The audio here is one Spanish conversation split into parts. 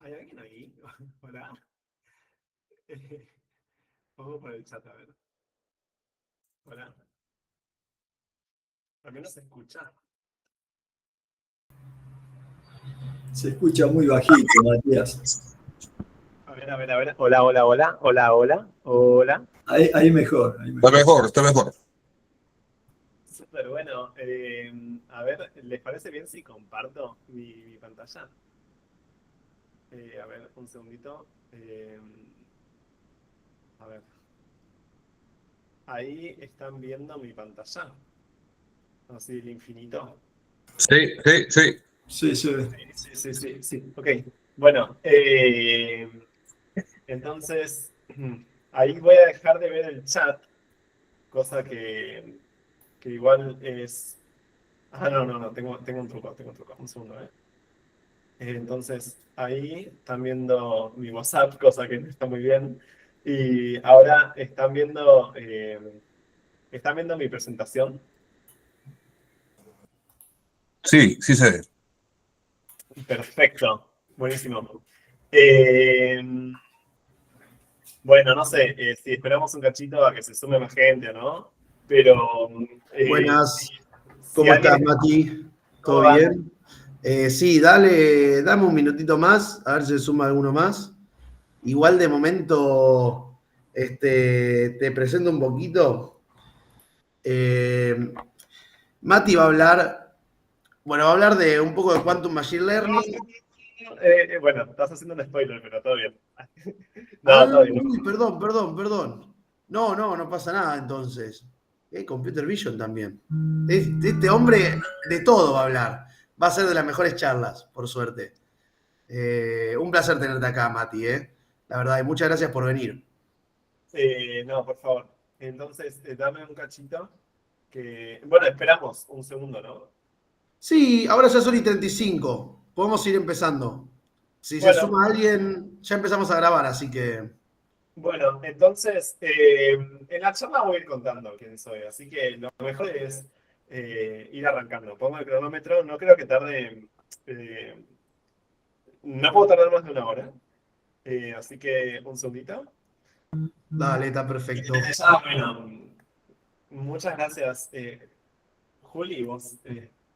¿Hay alguien ahí? Hola. Pongo por el chat, a ver. Hola. Al menos se escucha. Se escucha muy bajito, Matías. A ver, a ver, a ver. Hola, hola, hola. Hola, hola. Hola. Ahí mejor. Está mejor. Súper bueno. A ver, ¿les parece bien si comparto mi pantalla? A ver, un segundito. A ver. Ahí están viendo mi pantalla. Así, el infinito. Sí, sí, sí. Sí, sí. Sí, sí, sí, sí. Ok. Bueno, entonces ahí voy a dejar de ver el chat, cosa que igual es. Ah, no, tengo un truco. Un segundo, ¿eh? Entonces, ahí están viendo mi WhatsApp, cosa que no está muy bien. Y ahora están viendo mi presentación. Sí, sí se ve. Perfecto, buenísimo. Eh, bueno, no sé si esperamos un cachito a que se sume más gente o no, pero Buenas. si ¿Cómo estás, alguien. Mati? ¿Cómo ¿Todo va? bien? Sí, dame un minutito más, a ver si se suma alguno más. Igual de momento, te presento un poquito. Eh, Mati va a hablar de un poco de Quantum Machine Learning. Bueno, estás haciendo un spoiler, pero todo bien. Ah, No, todo bien. uy, perdón. No pasa nada entonces. Computer Vision también. Este hombre de todo va a hablar. Va a ser de las mejores charlas, por suerte. Un placer tenerte acá, Mati, La verdad, y muchas gracias por venir. No, por favor. Entonces, dame un cachito que. Bueno, esperamos un segundo, ¿no? Sí, ahora ya son y 35. Podemos ir empezando. Si se Bueno, suma alguien, ya empezamos a grabar, así que. bueno, entonces, en la charla voy a ir contando quién soy, así que lo mejor es ir arrancando. Pongo el cronómetro, no creo que tarde, eh, no puedo tardar más de una hora, así que un segundito. Dale, está Y perfecto. desde ya, bueno, muchas gracias. Juli, vos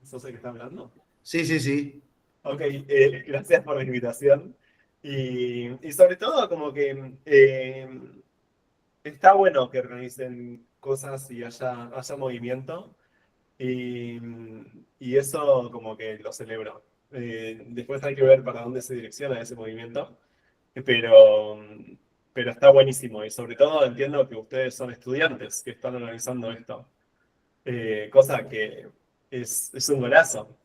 sos el que está hablando. Sí. Ok, gracias por la invitación. Y sobre todo, como que está bueno que organicen cosas y haya movimiento. Y, y eso como que lo celebro. Después hay que ver para dónde se direcciona ese movimiento. Pero, pero está buenísimo. Y sobre todo entiendo que ustedes son estudiantes que están organizando esto. Cosa que es un golazo.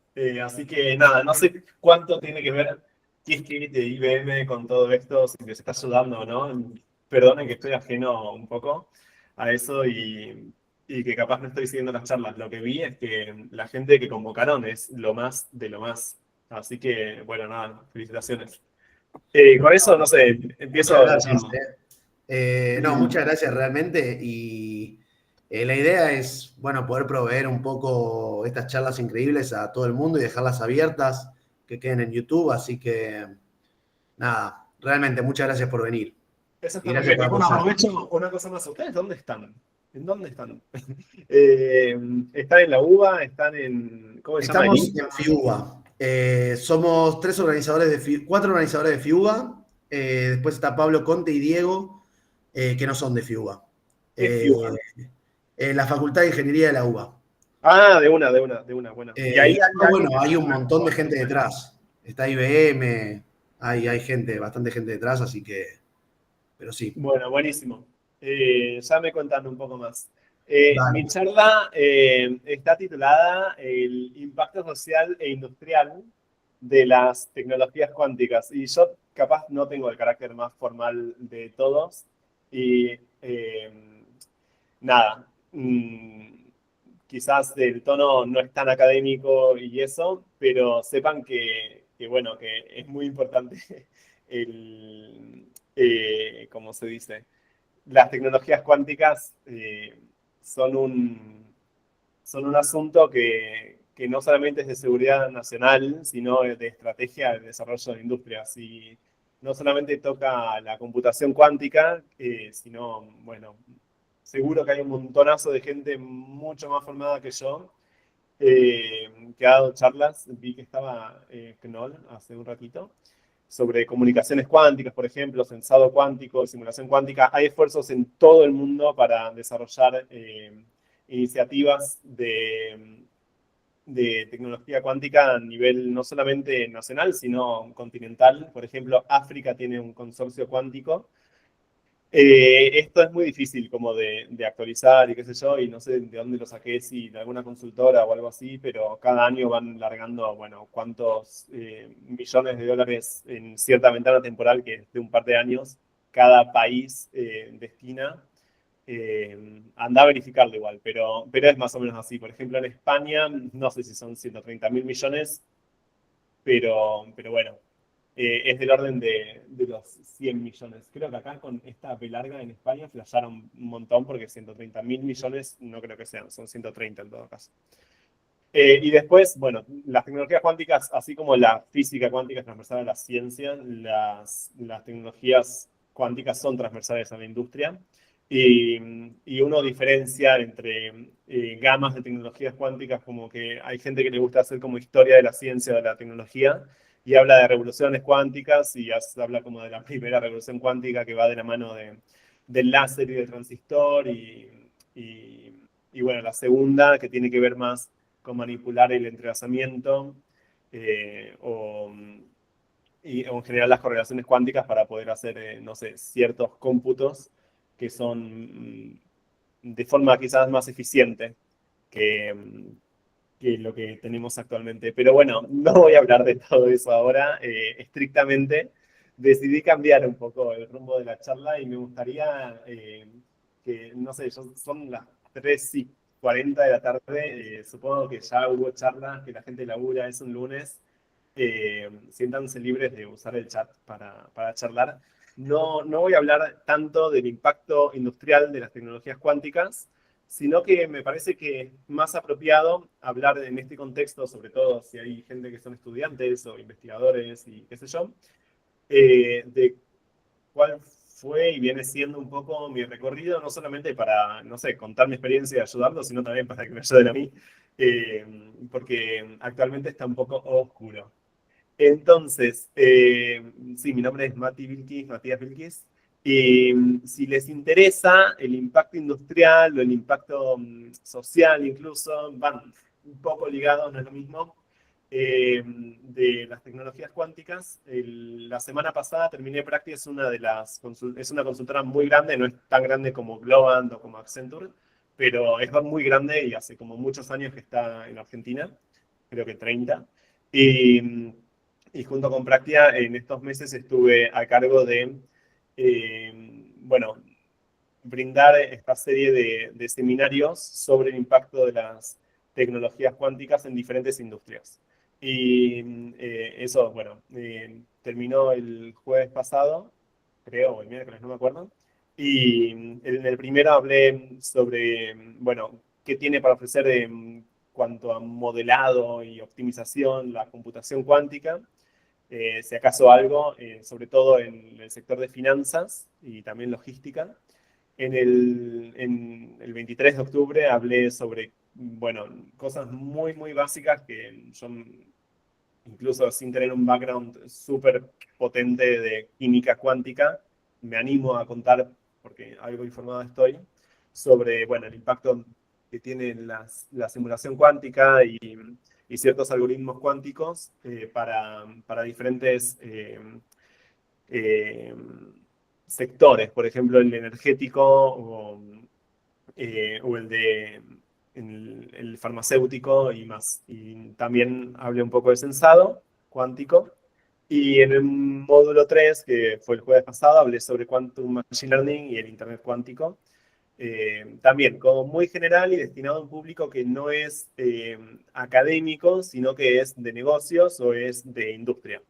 Así que nada, no sé cuánto tiene que ver Qiskit de IBM con todo esto, si les está ayudando o no. Perdonen que estoy ajeno un poco a eso y que capaz no estoy siguiendo las charlas. Lo que vi es que la gente que convocaron es lo más de lo más. Así que, bueno, nada, felicitaciones. Con eso, no sé, Muchas empiezo la gracias. charla. No, muchas gracias realmente. Y la idea es, bueno, poder proveer un poco estas charlas increíbles a todo el mundo y dejarlas abiertas, que queden en YouTube. Así que, nada, realmente muchas gracias por venir. Eso Y está muy gracias bien. por Y bueno, apoyar. aprovecho una cosa más. ¿Ustedes dónde están? ¿En dónde están? Eh, ¿Están en la UBA? ¿Están en, cómo se llama? ¿El Estamos INTA? en FIUBA. Somos cuatro organizadores de FIUBA. Después está Pablo Conte y Diego, que no son de FIUBA. ¿Qué es Eh, FIUBA? en la Facultad de Ingeniería de la UBA. Ah, de una, bueno. Y ahí hay Bueno, alguien que hay un llama montón de gente Jorge. detrás. Está IBM, hay gente, bastante gente detrás, así que, pero sí. Bueno, buenísimo. Ya me contando un poco más. Mi Dale. charla está titulada El impacto social e industrial de las tecnologías cuánticas. Y yo capaz no tengo el carácter más formal de todos. Y nada, quizás el tono no es tan académico y eso, pero sepan bueno, que es muy importante ¿cómo se dice? Las tecnologías cuánticas son un asunto que no solamente es de seguridad nacional, sino de estrategia de desarrollo de industrias. no solamente toca la computación cuántica, sino, bueno, seguro que hay un montonazo de gente mucho más formada que yo que ha dado charlas. Vi que estaba Knoll hace un ratito sobre comunicaciones cuánticas, por ejemplo, sensado cuántico, simulación cuántica. Hay esfuerzos en todo el mundo para desarrollar iniciativas de tecnología cuántica a nivel no solamente nacional, sino continental. Por ejemplo, África tiene un consorcio cuántico. Esto es muy difícil como de actualizar y qué sé yo, y no sé de dónde lo saqué, si de alguna consultora o algo así, pero cada año van largando, bueno, cuántos millones de dólares en cierta ventana temporal que es de un par de años cada país destina. Anda a verificarlo igual, pero es más o menos así. Por ejemplo, en España, no sé si son 130.000 millones, pero bueno, es del orden de los 100 millones. Creo que acá con esta B larga en España flasharon un montón porque 130.000 millones no creo que sean, son 130 en todo caso. Y después, bueno, las tecnologías cuánticas, así como la física cuántica es transversal a la ciencia, las tecnologías cuánticas son transversales a la industria. Y uno diferencia entre gamas de tecnologías cuánticas, como que hay gente que le gusta hacer como historia de la ciencia o de la tecnología, y habla de revoluciones cuánticas, y habla como de la primera revolución cuántica que va de la mano del láser y del transistor, y bueno, la segunda que tiene que ver más con manipular el entrelazamiento o en general las correlaciones cuánticas para poder hacer, no sé, ciertos cómputos que son de forma quizás más eficiente que, que lo que tenemos actualmente. Pero bueno, no voy a hablar de todo eso ahora. Estrictamente decidí cambiar un poco el rumbo de la charla y me gustaría que, no sé, son las 3:40 de la tarde. Supongo que ya hubo charlas, que la gente labura, es un lunes. Siéntanse libres de usar el chat para charlar. No voy a hablar tanto del impacto industrial de las tecnologías cuánticas, sino que me parece que es más apropiado hablar en este contexto, sobre todo si hay gente que son estudiantes o investigadores y qué sé yo, de cuál fue y viene siendo un poco mi recorrido, no solamente para, no sé, contar mi experiencia y ayudarlos, sino también para que me ayuden a mí, porque actualmente está un poco oscuro. Entonces, sí, mi nombre es Matías Vilkis. Y si les interesa el impacto industrial o el impacto social incluso, van un poco ligados, no es lo mismo, de las tecnologías cuánticas. La semana pasada terminé Practi, es es una consultora muy grande, no es tan grande como Globant o como Accenture, pero es muy grande y hace como muchos años que está en Argentina, creo que 30. Y, y junto con Practia, en estos meses estuve a cargo de, bueno, brindar esta serie de seminarios sobre el impacto de las tecnologías cuánticas en diferentes industrias. Y eso, bueno, terminó el jueves pasado, creo, o el miércoles, no me acuerdo. Y en el primero hablé sobre, bueno, qué tiene para ofrecer en cuanto a modelado y optimización la computación cuántica, si acaso algo, sobre todo en el sector de finanzas y también logística. En el 23 de octubre hablé sobre, bueno, cosas muy básicas que son, incluso sin tener un background súper potente de química cuántica, me animo a contar, porque algo informado estoy, sobre, bueno, el impacto que tiene la simulación cuántica y ciertos algoritmos cuánticos para diferentes eh, sectores, por ejemplo, el energético o el farmacéutico y más. Y también hablé un poco de sensado cuántico. Y en el módulo 3, que fue el jueves pasado, hablé sobre Quantum Machine Learning y el Internet cuántico. También como muy general y destinado a un público que no es académico, sino que es de negocios o es de industria.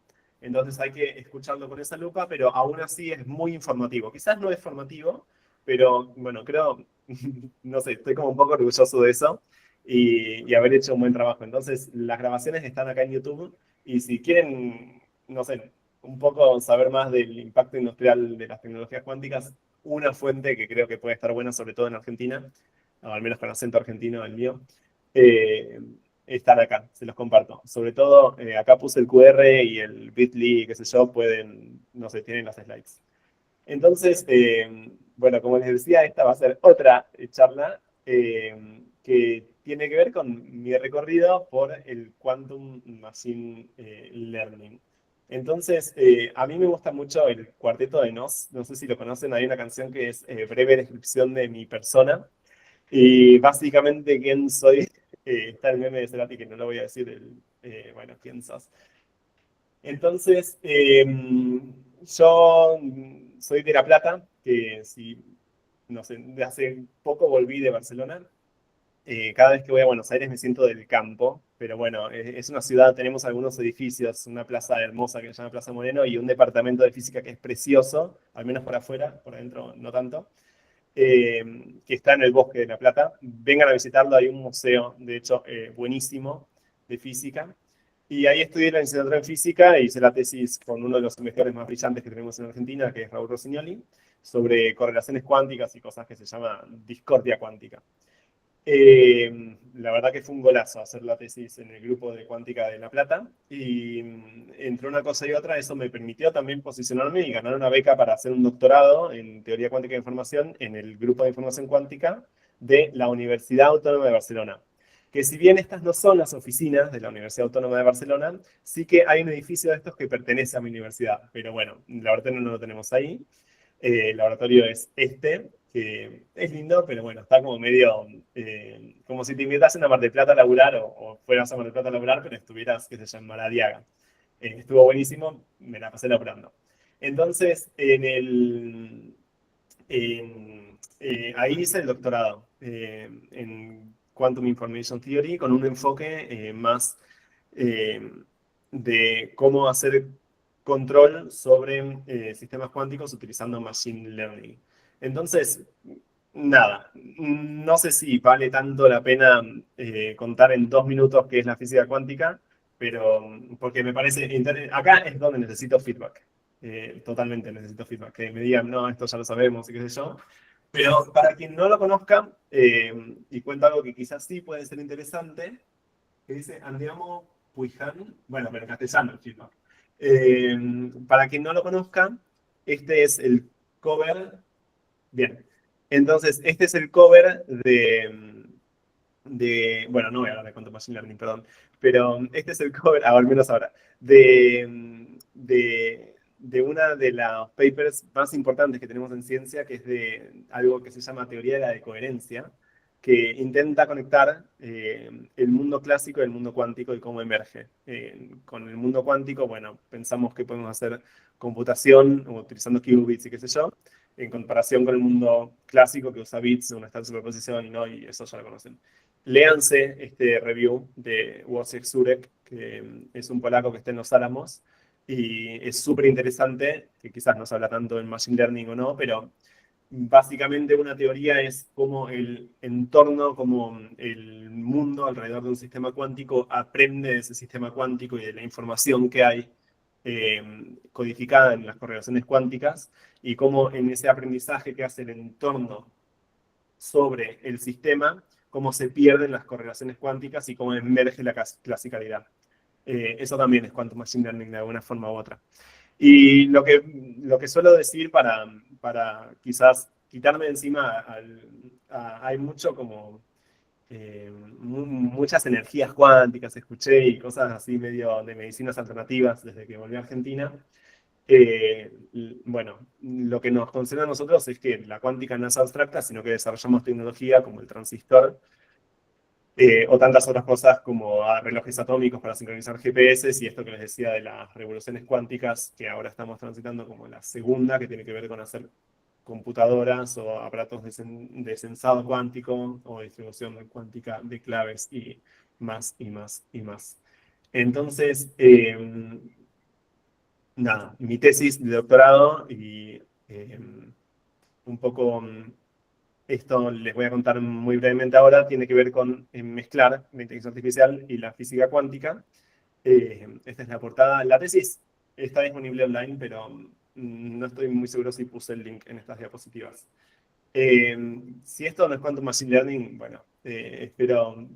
Entonces hay que escucharlo con esa lupa, pero aún así es muy informativo. Quizás no es formativo, pero bueno, creo, no sé, estoy como un poco orgulloso de eso y haber hecho un buen trabajo. Entonces las grabaciones están acá en YouTube y si quieren, no sé, un poco saber más del impacto industrial de las tecnologías cuánticas, una fuente que creo que puede estar buena, sobre todo en Argentina, o al menos con acento argentino, el mío, eh, están acá, se los comparto. Sobre todo, acá puse el QR y el Bitly, qué sé yo, pueden, no sé, tienen las slides. Entonces, bueno, como les decía, esta va a ser otra charla que tiene que ver con mi recorrido por el Quantum Machine Learning. Entonces, a mí me gusta mucho el Cuarteto de Nos, no sé si lo conocen, hay una canción que es Breve descripción de mi persona, y básicamente quién soy, está el meme de Cerati que no lo voy a decir, bueno, quién sos. Entonces, yo soy de La Plata, que si, no sé, de hace poco volví de Barcelona. Cada vez que voy a Buenos Aires me siento del campo, pero bueno, es una ciudad, tenemos algunos edificios, una plaza hermosa que se llama Plaza Moreno y un departamento de física que es precioso, al menos por afuera, por adentro no tanto, que está en el bosque de La Plata. Vengan a visitarlo, hay un museo, de hecho, buenísimo de física. Y ahí estudié la licenciatura en física y hice la tesis con uno de los investigadores más brillantes que tenemos en Argentina, que es Raúl Rossignoli, sobre correlaciones cuánticas y cosas que se llama discordia cuántica. La verdad que fue un golazo hacer la tesis en el grupo de cuántica de La Plata y entre una cosa y otra eso me permitió también posicionarme y ganar una beca para hacer un doctorado en teoría cuántica de información en el grupo de información cuántica de la Universidad Autónoma de Barcelona. Que si bien estas no son las oficinas de la Universidad Autónoma de Barcelona, sí que hay un edificio de estos que pertenece a mi universidad. Pero bueno, el laboratorio no lo tenemos ahí. El laboratorio es este, que es lindo, pero bueno, está como medio, como si te invitasen a Mar del Plata a laburar o fueras a Mar del Plata a laburar, pero estuvieras, qué sé yo, en Maradiaga. Estuvo buenísimo, me la pasé laburando. Entonces, ahí hice el doctorado en Quantum Information Theory con un enfoque más de cómo hacer control sobre sistemas cuánticos utilizando Machine Learning. Entonces, nada, no sé si vale tanto la pena contar en 2 minutos qué es la física cuántica, pero porque me parece, acá es donde necesito feedback. Totalmente necesito feedback, que me digan, no, esto ya lo sabemos y qué sé yo. Pero para quien no lo conozca, y cuento algo que quizás sí puede ser interesante, que dice Andiamo Puiján, bueno, pero en castellano el feedback. Para quien no lo conozca, este es el cover. Bien, entonces este es el cover bueno, no voy a hablar de Quantum Machine Learning, perdón, pero este es el cover, al menos ahora, de una de las papers más importantes que tenemos en ciencia, que es de algo que se llama teoría de la decoherencia, que intenta conectar el mundo clásico y el mundo cuántico y cómo emerge. Con el mundo cuántico, bueno, pensamos que podemos hacer computación utilizando qubits y qué sé yo, en comparación con el mundo clásico que usa bits, una está en superposición y no, y eso ya lo conocen. Léanse este review de Wojciech Zurek, que es un polaco que está en Los Álamos, y es súper interesante, que quizás no se habla tanto en Machine Learning o no, pero básicamente una teoría es cómo el entorno, cómo el mundo alrededor de un sistema cuántico aprende de ese sistema cuántico y de la información que hay codificada en las correlaciones cuánticas y cómo en ese aprendizaje que hace el entorno sobre el sistema, cómo se pierden las correlaciones cuánticas y cómo emerge la clasicalidad. Eso también es Quantum Machine Learning de alguna forma u otra. Y lo que suelo decir para quizás quitarme de encima, hay mucho como muchas energías cuánticas, escuché y cosas así medio de medicinas alternativas desde que volví a Argentina. Bueno, lo que nos concerne a nosotros es que la cuántica no es abstracta, sino que desarrollamos tecnología como el transistor o tantas otras cosas como relojes atómicos para sincronizar GPS y esto que les decía de las revoluciones cuánticas que ahora estamos transitando como la segunda, que tiene que ver con hacer computadoras o aparatos de sensado cuántico o distribución cuántica de claves y más y más y más. Entonces, nada, mi tesis de doctorado y un poco esto les voy a contar muy brevemente ahora, tiene que ver con mezclar la inteligencia artificial y la física cuántica. Esta es la portada. La tesis está disponible online, pero no estoy muy seguro si puse el link en estas diapositivas. Si esto no es Quantum Machine Learning, bueno, espero...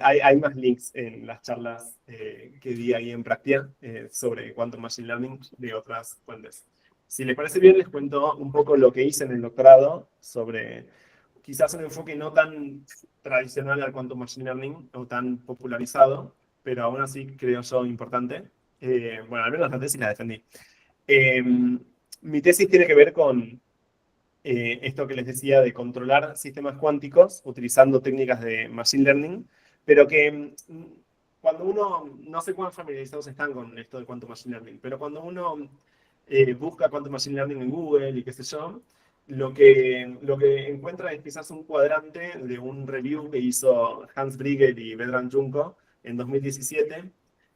hay más links en las charlas que di ahí en Practia sobre Quantum Machine Learning de otras fuentes. Si les parece bien, les cuento un poco lo que hice en el doctorado sobre quizás un enfoque no tan tradicional al Quantum Machine Learning o tan popularizado, pero aún así creo yo importante. Bueno, al menos la tesis la defendí. Mi tesis tiene que ver con esto que les decía de controlar sistemas cuánticos utilizando técnicas de Machine Learning, pero que cuando uno, no sé cuán familiarizados están con esto de Quantum Machine Learning, pero cuando uno busca Quantum Machine Learning en Google y qué sé yo, lo que encuentra es quizás un cuadrante de un review que hizo Hans Briegel y Vedran Junko en 2017,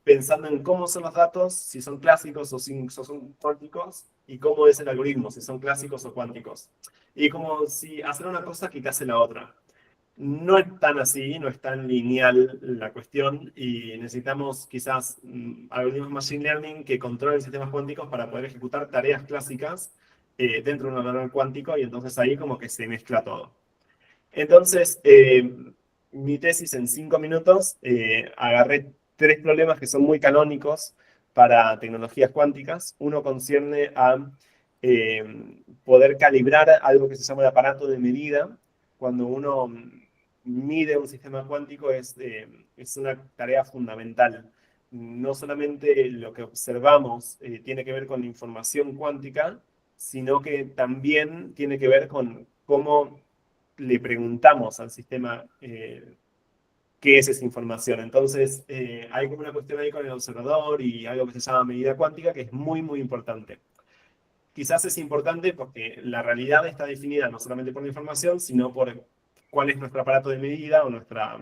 pensando en cómo son los datos, si son clásicos o si son cuánticos, y cómo es el algoritmo, si son clásicos o cuánticos. Y como si hacer una cosa quitase la otra. No es tan así, no es tan lineal la cuestión, y necesitamos quizás algoritmos Machine Learning que controlen sistemas cuánticos para poder ejecutar tareas clásicas dentro de un ordenador cuántico, y entonces ahí como que se mezcla todo. Entonces, mi tesis en 5 minutos, agarré 3 problemas que son muy canónicos para tecnologías cuánticas. Uno concierne a poder calibrar algo que se llama el aparato de medida. Cuando uno mide un sistema cuántico es una tarea fundamental. No solamente lo que observamos tiene que ver con información cuántica, sino que también tiene que ver con cómo le preguntamos al sistema qué es esa información. Entonces, hay como una cuestión ahí con el observador y algo que se llama medida cuántica que es muy, muy importante. Quizás es importante porque la realidad está definida no solamente por la información, sino por cuál es nuestro aparato de medida o nuestra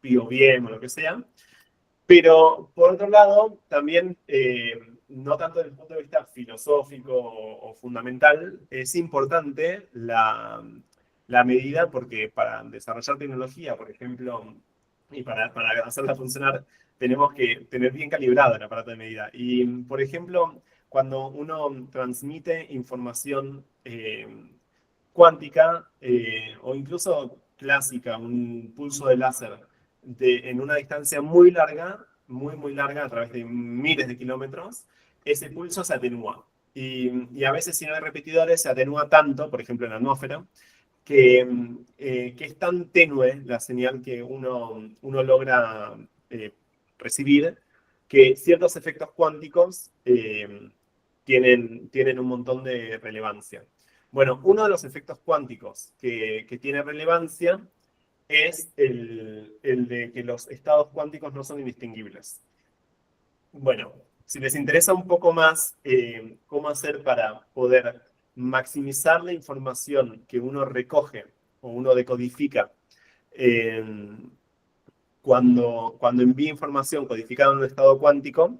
POVM o lo que sea. Pero, por otro lado, también, no tanto desde el punto de vista filosófico o fundamental, es importante la medida porque para desarrollar tecnología, por ejemplo, y para hacerla funcionar, tenemos que tener bien calibrado el aparato de medida. Y, por ejemplo, cuando uno transmite información cuántica o incluso clásica, un pulso de láser, en una distancia muy larga, muy, muy larga, a través de miles de kilómetros, ese pulso se atenúa. Y a veces, si no hay repetidores, se atenúa tanto, por ejemplo en la atmósfera, que es tan tenue la señal que uno logra recibir, que ciertos efectos cuánticos tienen un montón de relevancia. Bueno, uno de los efectos cuánticos que tiene relevancia es el de que los estados cuánticos no son indistinguibles. Bueno, si les interesa un poco más cómo hacer para poder maximizar la información que uno recoge o uno decodifica cuando envía información codificada en un estado cuántico,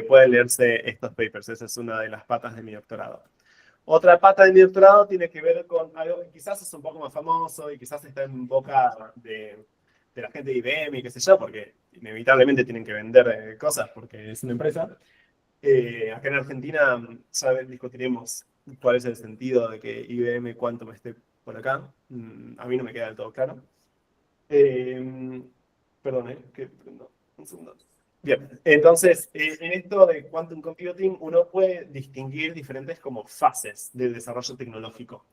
pueden leerse estos papers. Esa es una de las patas de mi doctorado. Otra pata de mi doctorado tiene que ver con algo que quizás es un poco más famoso y quizás está en boca de la gente de IBM y qué sé yo, porque inevitablemente tienen que vender cosas porque es una empresa. Acá en Argentina ya discutiremos cuál es el sentido de que IBM Quantum esté por acá. A mí no me queda del todo claro. Perdón, no, un segundo. Bien, entonces, en esto de Quantum Computing, uno puede distinguir diferentes como fases del desarrollo tecnológico.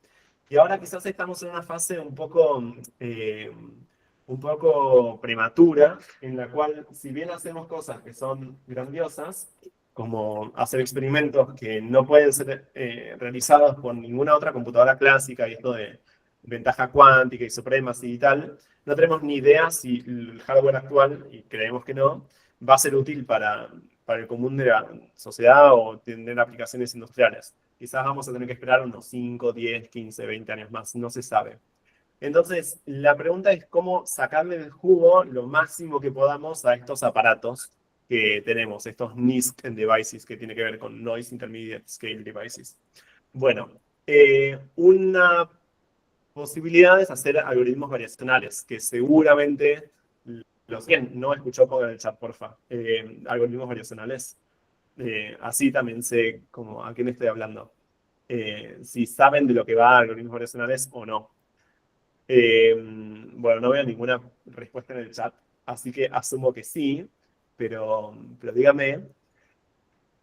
Y ahora quizás estamos en una fase un poco prematura, en la cual, si bien hacemos cosas que son grandiosas, como hacer experimentos que no pueden ser realizados por ninguna otra computadora clásica, y esto de ventaja cuántica y supremacy y tal, no tenemos ni idea si el hardware actual, y creemos que no, va a ser útil para el común de la sociedad o tener aplicaciones industriales. Quizás vamos a tener que esperar unos 5, 10, 15, 20 años más, no se sabe. Entonces, la pregunta es cómo sacarle el jugo lo máximo que podamos a estos aparatos que tenemos, estos NISQ devices, que tiene que ver con Noise Intermediate Scale Devices. Bueno, una posibilidad es hacer algoritmos variacionales, que seguramente no escuchó con el chat, porfa. Algoritmos variacionales. Así también sé como a quién estoy hablando. Si saben de lo que va algoritmos variacionales o no. Bueno, no veo ninguna respuesta en el chat, así que asumo que sí, pero dígame.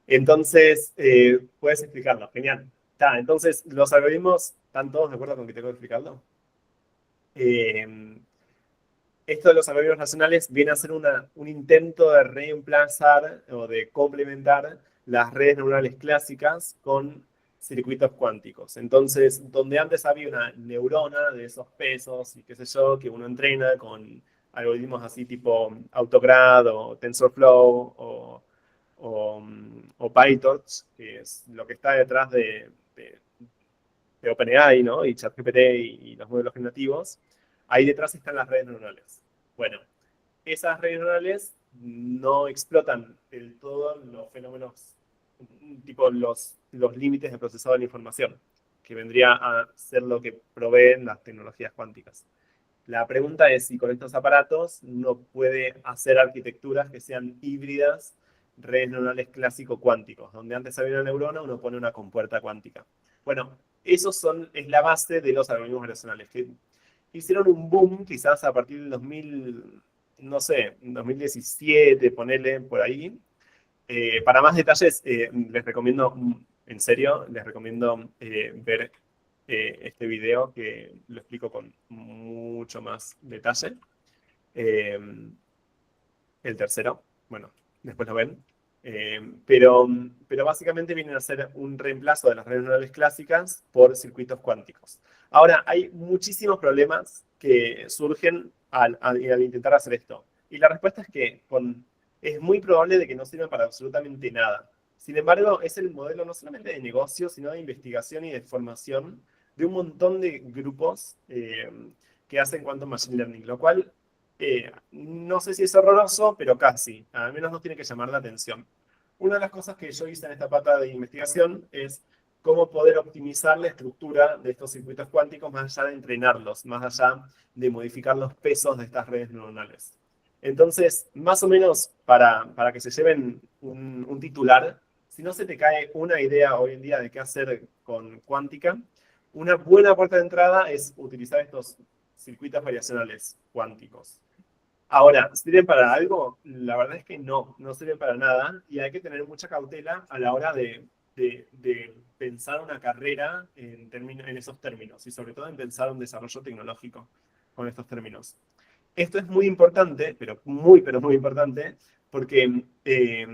Entonces, puedes explicarlo. Genial. Entonces, los algoritmos, ¿están todos de acuerdo con que tengo que explicarlo? Esto de los algoritmos racionales viene a ser un intento de reemplazar o de complementar las redes neuronales clásicas con circuitos cuánticos. Entonces, donde antes había una neurona de esos pesos y qué sé yo, que uno entrena con algoritmos así tipo Autograd o TensorFlow o PyTorch, que es lo que está detrás de OpenAI, ¿no? Y ChatGPT y los modelos generativos, ahí detrás están las redes neuronales. Bueno, esas redes neuronales no explotan del todo los fenómenos, tipo los límites de procesado de la información, que vendría a ser lo que proveen las tecnologías cuánticas. La pregunta es si con estos aparatos no puede hacer arquitecturas que sean híbridas, redes neuronales clásico-cuánticos, donde antes había una neurona, uno pone una compuerta cuántica. Bueno, es la base de los algoritmos relacionales, que hicieron un boom quizás a partir del 2000, no sé, 2017, ponele por ahí. Para más detalles, les recomiendo, en serio, les recomiendo ver este video que lo explico con mucho más detalle. Eh, el tercero, bueno, después lo ven. Pero básicamente vienen a ser un reemplazo de las redes neuronales clásicas por circuitos cuánticos. Ahora, hay muchísimos problemas que surgen al intentar hacer esto. Y la respuesta es que es muy probable de que no sirvan para absolutamente nada. Sin embargo, es el modelo no solamente de negocio, sino de investigación y de formación de un montón de grupos que hacen quantum machine learning, lo cual no sé si es horroroso, pero casi. Al menos nos tiene que llamar la atención. Una de las cosas que yo hice en esta pata de investigación es cómo poder optimizar la estructura de estos circuitos cuánticos más allá de entrenarlos, más allá de modificar los pesos de estas redes neuronales. Entonces, más o menos para que se lleven un titular, si no se te cae una idea hoy en día de qué hacer con cuántica, una buena puerta de entrada es utilizar estos circuitos variacionales cuánticos. Ahora, ¿sirven para algo? La verdad es que no sirven para nada y hay que tener mucha cautela a la hora de pensar una carrera en esos términos y sobre todo en pensar un desarrollo tecnológico con estos términos. Esto es muy importante, pero muy importante, porque es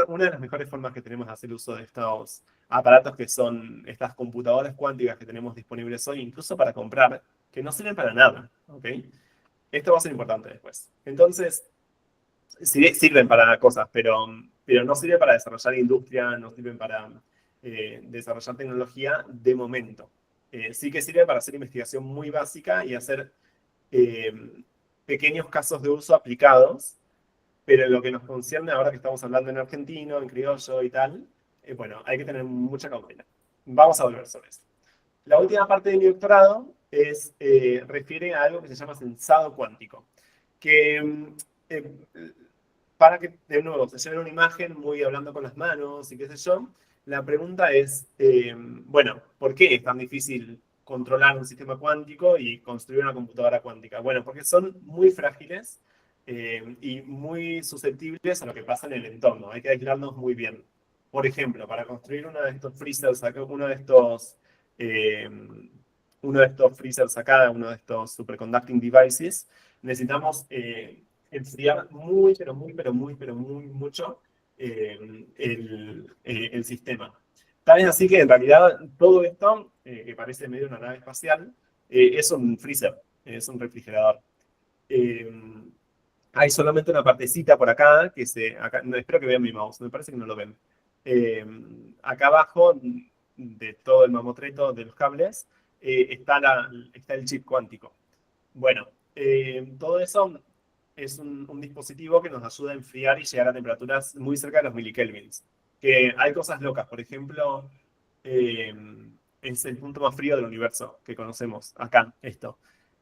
una de las mejores formas que tenemos de hacer uso de estos aparatos que son estas computadoras cuánticas que tenemos disponibles hoy, incluso para comprar, que no sirven para nada, ¿ok? Esto va a ser importante después. Entonces, sí, sirven para cosas, pero no sirven para desarrollar industria, no sirven para desarrollar tecnología de momento. Sí que sirven para hacer investigación muy básica y hacer pequeños casos de uso aplicados, pero en lo que nos concierne ahora que estamos hablando en argentino, en criollo y tal, bueno, hay que tener mucha cautela. Vamos a volver sobre eso. La última parte de mi doctorado refiere a algo que se llama sensado cuántico, que eh, para que de nuevo se lleven una imagen muy hablando con las manos y qué sé yo, la pregunta es, bueno, ¿por qué es tan difícil controlar un sistema cuántico y construir una computadora cuántica? Bueno, porque son muy frágiles y muy susceptibles a lo que pasa en el entorno. Hay que aislarlos muy bien. Por ejemplo, para construir uno de estos freezers, eh, uno de estos freezers acá, uno de estos superconducting devices, necesitamos enfriar muy mucho el sistema. Tal es así que en realidad todo esto, que parece medio una nave espacial, es un freezer, es un refrigerador. Eh, Hay solamente una partecita por acá, no, espero que vean mi mouse, me parece que no lo ven. Eh, Acá abajo de todo el mamotreto de los cables está el chip cuántico. Bueno, todo eso es un dispositivo que nos ayuda a enfriar y llegar a temperaturas muy cerca de los milikelvins. Que hay cosas locas, por ejemplo, eh, es el punto más frío del universo que conocemos, acá, esto.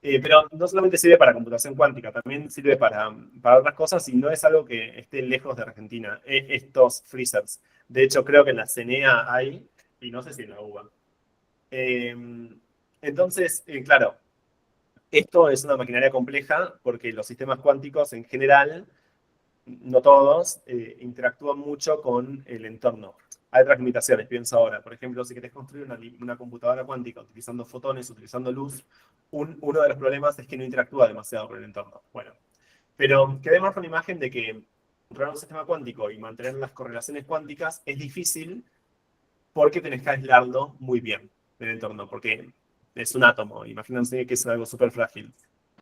Pero no solamente sirve para computación cuántica, también sirve para otras cosas y no es algo que esté lejos de Argentina, estos freezers. De hecho, creo que en la CENEA hay, y no sé si en la UBA. Entonces, claro, esto es una maquinaria compleja porque los sistemas cuánticos en general, no todos, interactúan mucho con el entorno. Hay otras limitaciones, pienso ahora. Por ejemplo, si querés construir una computadora cuántica utilizando fotones, utilizando luz, uno de los problemas es que no interactúa demasiado con el entorno. Bueno, pero quedemos con la imagen de que controlar un sistema cuántico y mantener las correlaciones cuánticas es difícil porque tenés que aislarlo muy bien del entorno, porque es un átomo. Imagínense que es algo súper frágil.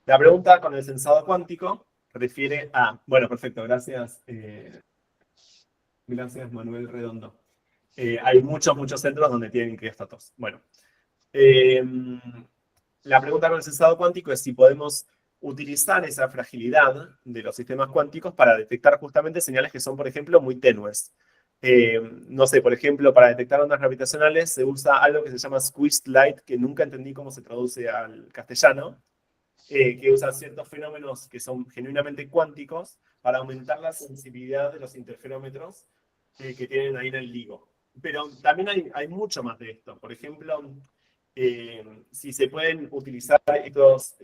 La pregunta con el sensado cuántico refiere a... Bueno, perfecto, gracias. Gracias, Manuel Redondo. Hay muchos centros donde tienen criostatos. Bueno, la pregunta con el sensado cuántico es si podemos utilizar esa fragilidad de los sistemas cuánticos para detectar justamente señales que son, por ejemplo, muy tenues. No sé, por ejemplo, para detectar ondas gravitacionales se usa algo que se llama squeezed light, que nunca entendí cómo se traduce al castellano, que usa ciertos fenómenos que son genuinamente cuánticos para aumentar la sensibilidad de los interferómetros que tienen ahí en el LIGO. Pero también hay mucho más de esto. Por ejemplo, si se pueden utilizar estos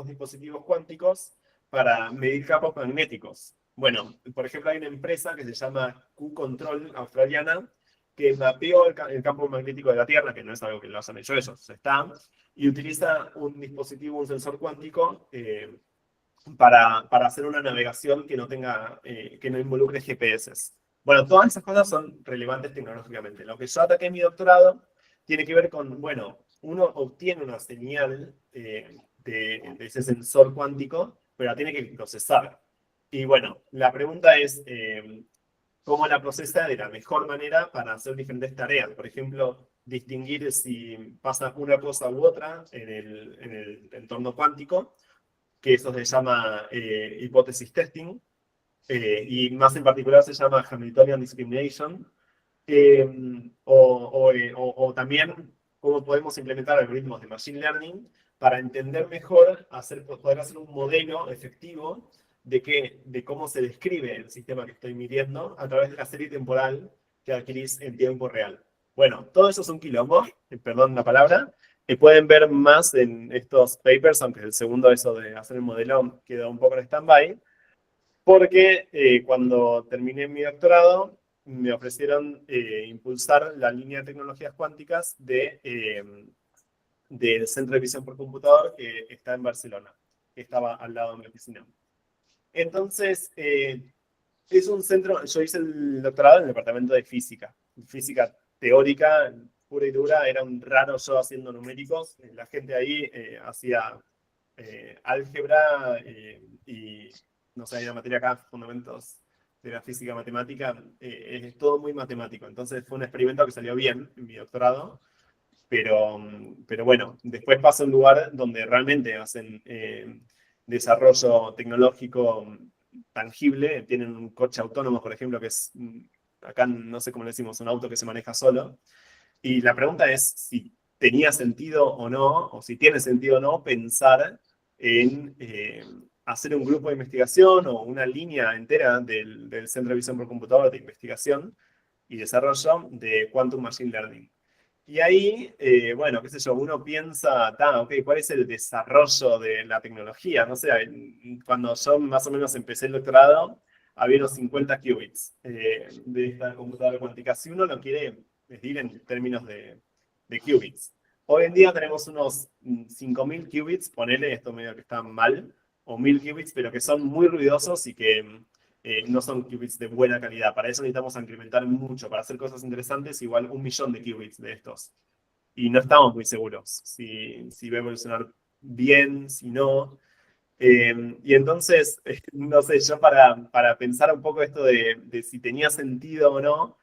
dispositivos cuánticos para medir campos magnéticos. Bueno, por ejemplo, hay una empresa que se llama Q-Control australiana que mapeó el campo magnético de la Tierra, que no es algo que lo hayan hecho ellos, está, y utiliza un dispositivo, un sensor cuántico, para hacer una navegación que no involucre GPS. Bueno, todas esas cosas son relevantes tecnológicamente. Lo que yo ataqué en mi doctorado tiene que ver con, bueno, uno obtiene una señal de ese sensor cuántico, pero la tiene que procesar. Y bueno, la pregunta es, ¿cómo la procesa de la mejor manera para hacer diferentes tareas? Por ejemplo, distinguir si pasa una cosa u otra en el entorno cuántico, que eso se llama hipótesis testing, y más en particular se llama Hamiltonian Discrimination, o también cómo podemos implementar algoritmos de Machine Learning para entender mejor, poder hacer un modelo efectivo de cómo se describe el sistema que estoy midiendo a través de la serie temporal que adquirís en tiempo real. Bueno, todo eso es un quilombo, perdón la palabra, pueden ver más en estos papers, aunque el segundo, eso de hacer el modelo, quedó un poco en stand-by, porque cuando terminé mi doctorado, me ofrecieron impulsar la línea de tecnologías cuánticas del Centro de Visión por Computador que está en Barcelona, que estaba al lado de mi oficina. Entonces, es un centro, yo hice el doctorado en el departamento de física teórica, pura y dura, era un raro yo haciendo numéricos, la gente ahí hacía álgebra y, no sé, hay una materia acá, fundamentos de la física matemática, es todo muy matemático, entonces fue un experimento que salió bien en mi doctorado, pero bueno, después pasa a un lugar donde realmente hacen desarrollo tecnológico tangible, tienen un coche autónomo, por ejemplo, que es, acá no sé cómo le decimos, un auto que se maneja solo, y la pregunta es si tenía sentido o no, o si tiene sentido o no, pensar en hacer un grupo de investigación o una línea entera del Centro de Visión por Computador de investigación y desarrollo de Quantum Machine Learning. Y ahí, bueno, qué sé yo, uno piensa, ok, ¿cuál es el desarrollo de la tecnología? No sé, cuando yo más o menos empecé el doctorado, había unos 50 qubits de esta computadora cuántica. Si uno lo quiere medir en términos de qubits. Hoy en día tenemos unos 5000 qubits, ponele, esto medio que está mal, o 1000 qubits, pero que son muy ruidosos y que no son qubits de buena calidad. Para eso necesitamos incrementar mucho. Para hacer cosas interesantes, igual 1.000.000 de qubits de estos. Y no estamos muy seguros si va a evolucionar bien, si no. Y entonces, no sé, yo para pensar un poco esto de si tenía sentido o no,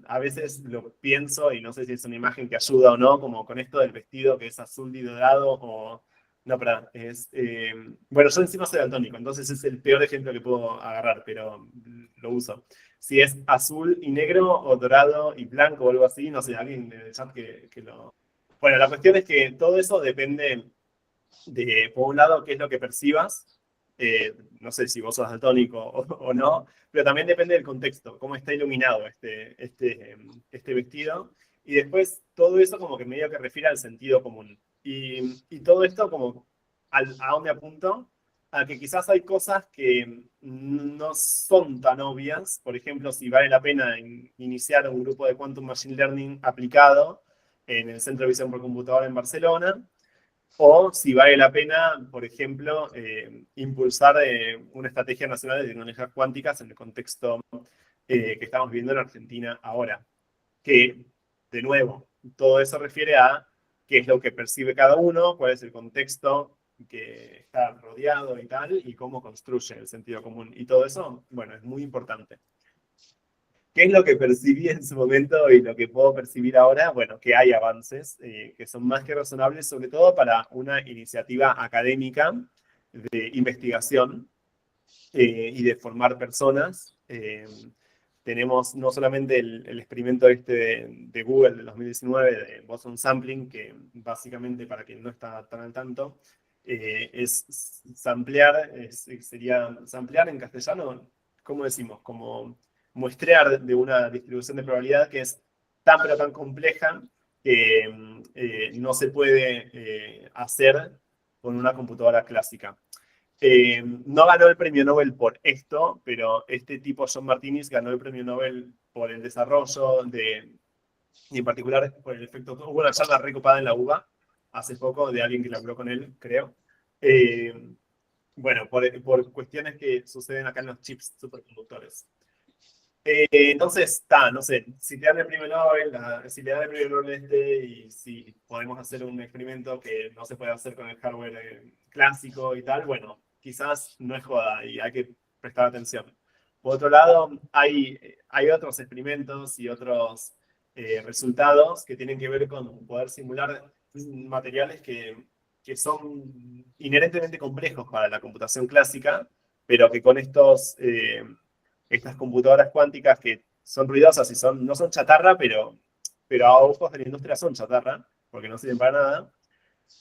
a veces lo pienso y no sé si es una imagen que ayuda o no, como con esto del vestido que es azul y dorado, o... No, perdón, bueno, yo encima soy daltónico, entonces es el peor ejemplo que puedo agarrar, pero lo uso. Si es azul y negro, o dorado y blanco, o algo así, no sé, alguien en el chat que lo... Bueno, la cuestión es que todo eso depende por un lado, qué es lo que percibas. No sé si vos sos daltónico o no, pero también depende del contexto, cómo está iluminado este vestido. Y después todo eso como que medio que refiere al sentido común. Y todo esto como a dónde apunto, a que quizás hay cosas que no son tan obvias. Por ejemplo, si vale la pena iniciar un grupo de Quantum Machine Learning aplicado en el Centro de Visión por Computadora en Barcelona, o si vale la pena, por ejemplo, impulsar una estrategia nacional de tecnologías cuánticas en el contexto que estamos viviendo en Argentina ahora. Que, de nuevo, todo eso refiere a qué es lo que percibe cada uno, cuál es el contexto que está rodeado y tal, y cómo construye el sentido común. Y todo eso, bueno, es muy importante. ¿Qué es lo que percibí en su momento y lo que puedo percibir ahora? Bueno, que hay avances que son más que razonables, sobre todo para una iniciativa académica de investigación y de formar personas. Tenemos no solamente el experimento de Google del 2019 de Boson Sampling, que básicamente, para quien no está tan al tanto, es samplear, sería samplear en castellano, ¿cómo decimos? Como muestrear de una distribución de probabilidad que es tan pero tan compleja que no se puede hacer con una computadora clásica. No ganó el premio Nobel por esto, pero este tipo, John Martinis, ganó el premio Nobel por el desarrollo y en particular por el efecto. Hubo una charla recopada en la UBA hace poco de alguien que laburó con él, creo. Bueno, por cuestiones que suceden acá en los chips superconductores. Entonces, no sé, si te dan el premio Nobel, si le dan el premio Nobel y si podemos hacer un experimento que no se puede hacer con el hardware clásico y tal, bueno, quizás no es joda y hay que prestar atención. Por otro lado, hay otros experimentos y otros resultados que tienen que ver con poder simular materiales que son inherentemente complejos para la computación clásica, pero que con estas computadoras cuánticas que son ruidosas y no son chatarra, pero a ojos de la industria son chatarra, porque no sirven para nada.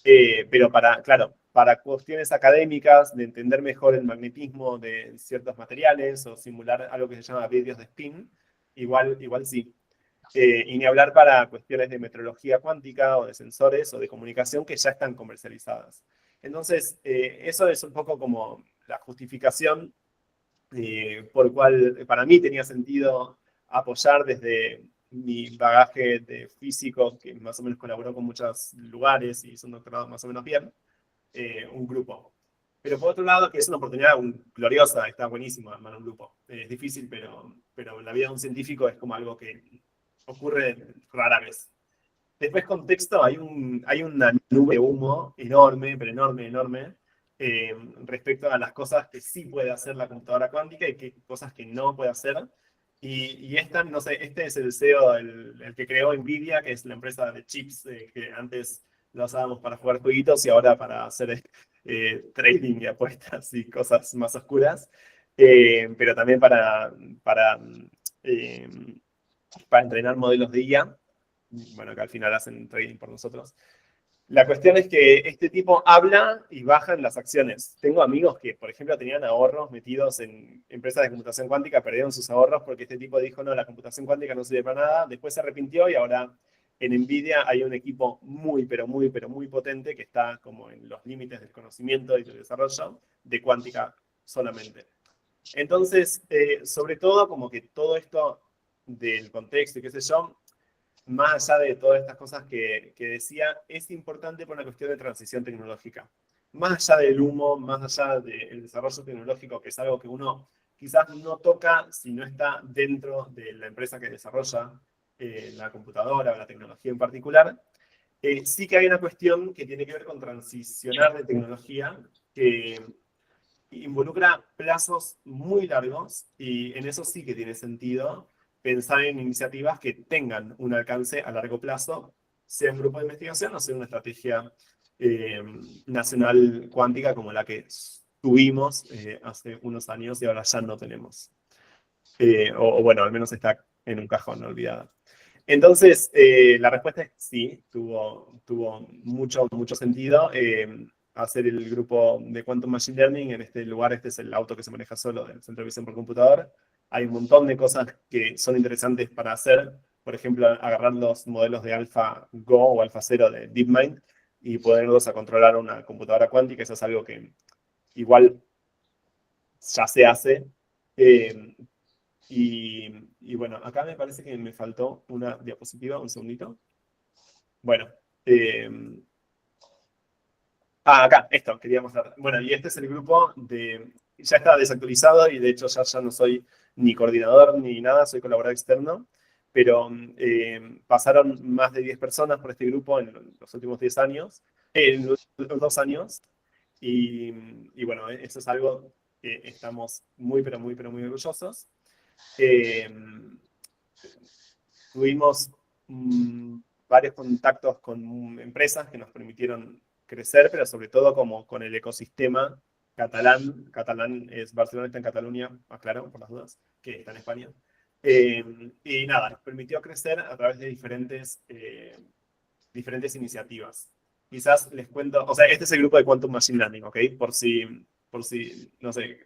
Pero claro, para cuestiones académicas, de entender mejor el magnetismo de ciertos materiales o simular algo que se llama vídeos de spin, igual sí. Y ni hablar para cuestiones de metrología cuántica o de sensores o de comunicación que ya están comercializadas. Entonces, eso es un poco como la justificación por el cual para mí tenía sentido apoyar desde mi bagaje de físico, que más o menos colaboró con muchos lugares y hizo un doctorado más o menos bien, un grupo. Pero por otro lado, que es una oportunidad gloriosa, está buenísimo armar un grupo. Es difícil, pero la vida de un científico es como algo que ocurre rara vez. Después, contexto, hay una nube de humo enorme, pero enorme, enorme, respecto a las cosas que sí puede hacer la computadora cuántica y qué cosas que no puede hacer. Y esta, no sé, este es el CEO, el que creó NVIDIA, que es la empresa de chips que antes la usábamos para jugar jueguitos y ahora para hacer trading y apuestas y cosas más oscuras. Pero también eh, para entrenar modelos de IA. Bueno, que al final hacen trading por nosotros. La cuestión es que este tipo habla y bajan las acciones. Tengo amigos que, por ejemplo, tenían ahorros metidos en empresas de computación cuántica, perdieron sus ahorros porque este tipo dijo, no, la computación cuántica no sirve para nada, después se arrepintió y ahora en NVIDIA hay un equipo muy, pero muy, pero muy potente que está como en los límites del conocimiento y del desarrollo de cuántica solamente. Entonces, sobre todo, como que todo esto del contexto y qué sé yo, más allá de todas estas cosas que decía, es importante por una cuestión de transición tecnológica. Más allá del humo, más allá del desarrollo tecnológico, que es algo que uno quizás no toca si no está dentro de la empresa que desarrolla la computadora o la tecnología en particular, sí que hay una cuestión que tiene que ver con transicionar de tecnología que involucra plazos muy largos y en eso sí que tiene sentido pensar en iniciativas que tengan un alcance a largo plazo, sea un grupo de investigación o sea una estrategia nacional cuántica como la que tuvimos hace unos años y ahora ya no tenemos. O bueno, al menos está en un cajón olvidada. Entonces, la respuesta es sí, tuvo mucho sentido. hacer el grupo de Quantum Machine Learning. En este lugar, este es el auto que se maneja solo del Centro de Visión por Computador. Hay un montón de cosas que son interesantes para hacer. Por ejemplo, agarrar los modelos de AlphaGo o AlphaZero de DeepMind y ponerlos a controlar una computadora cuántica. Eso es algo que igual ya se hace. Y bueno, acá me parece que me faltó una diapositiva, un segundito. Bueno, acá, esto quería mostrar. Bueno, y este es el grupo de... Ya está desactualizado y de hecho ya no soy ni coordinador ni nada, soy colaborador externo. Pero pasaron más de 10 personas por este grupo en los últimos 10 años, en los 2 años. Y bueno, eso es algo que estamos muy, pero muy orgullosos. Tuvimos varios contactos con empresas que nos permitieron crecer, pero sobre todo como con el ecosistema catalán. Catalán es Barcelona, está en Cataluña, aclaro, por las dudas, que está en España. Y nada, nos permitió crecer a través de diferentes iniciativas. Quizás les cuento, o sea, este es el grupo de Quantum Machine Learning, ¿ok? Por si no sé,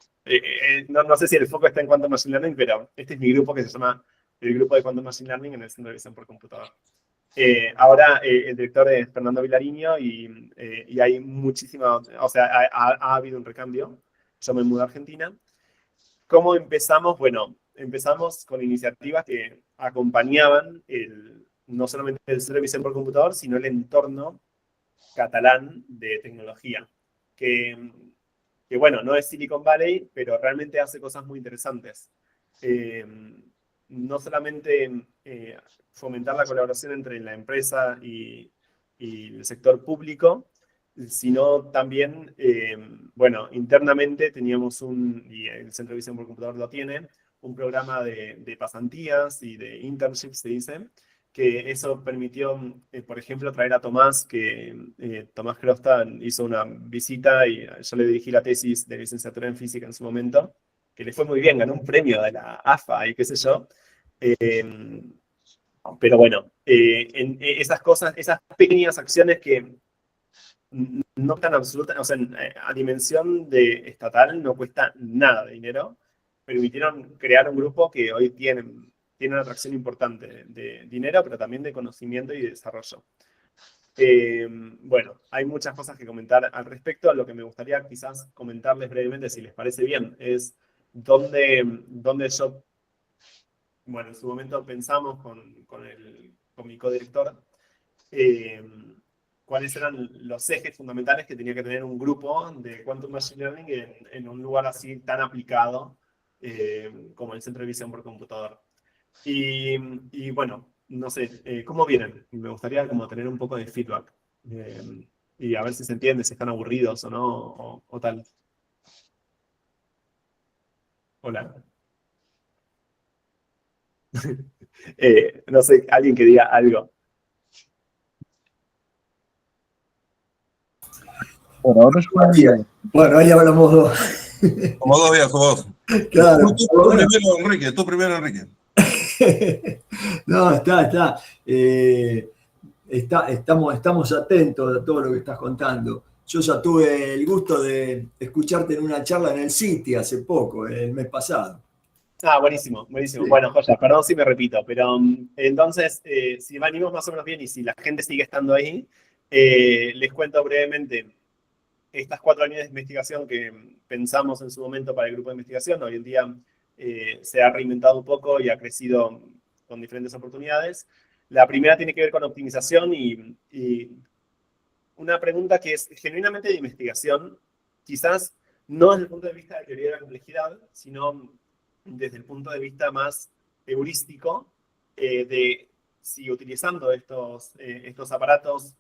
no sé si el foco está en Quantum Machine Learning, pero este es mi grupo que se llama el grupo de Quantum Machine Learning en el Centro de Visión por Computador. Ahora el director es Fernando Vilariño y hay muchísima, o sea, ha habido un recambio. Yo me mudé a Argentina. ¿Cómo empezamos? Bueno, empezamos con iniciativas que acompañaban no solamente el Centro de Visión por Computador, sino el entorno catalán de tecnología, que bueno, no es Silicon Valley, pero realmente hace cosas muy interesantes. No solamente fomentar la colaboración entre la empresa y el sector público, sino también, bueno, internamente teníamos y el Centro de Visión por Computador lo tiene, un programa de pasantías y de internships, se dice, que eso permitió, por ejemplo, traer a Tomás, que Tomás Crosta hizo una visita y yo le dirigí la tesis de licenciatura en física en su momento, que le fue muy bien, ganó un premio de la AFA y qué sé yo. Pero bueno, esas cosas, esas pequeñas acciones que no tan absolutas, o sea, a dimensión de estatal no cuesta nada de dinero, permitieron crear un grupo que hoy tiene una atracción importante de dinero, pero también de conocimiento y de desarrollo. Bueno, hay muchas cosas que comentar al respecto. Lo que me gustaría quizás comentarles brevemente, si les parece bien, es dónde yo, bueno, en su momento pensamos con mi codirector, cuáles eran los ejes fundamentales que tenía que tener un grupo de Quantum Machine Learning en un lugar así tan aplicado como el Centro de Visión por Computador. Y bueno, no sé, ¿cómo vienen? Me gustaría como tener un poco de feedback y a ver si se entiende, si están aburridos o no, o tal. Hola. No sé, alguien que diga algo. Bueno, ahora está bien. Bueno, ahí hablamos dos. Como dos días, como dos. Claro. Tú primero, Enrique. No, está. Estamos atentos a todo lo que estás contando. Yo ya tuve el gusto de escucharte en una charla en el City hace poco, el mes pasado. Buenísimo. Sí. Bueno, Joya, perdón si me repito, pero entonces, si venimos más o menos bien y si la gente sigue estando ahí, les cuento brevemente estas 4 líneas de investigación que pensamos en su momento para el grupo de investigación. Hoy en día se ha reinventado un poco y ha crecido con diferentes oportunidades. La primera tiene que ver con optimización y una pregunta que es genuinamente de investigación, quizás no desde el punto de vista de teoría de la complejidad, sino desde el punto de vista más heurístico de si utilizando estos aparatos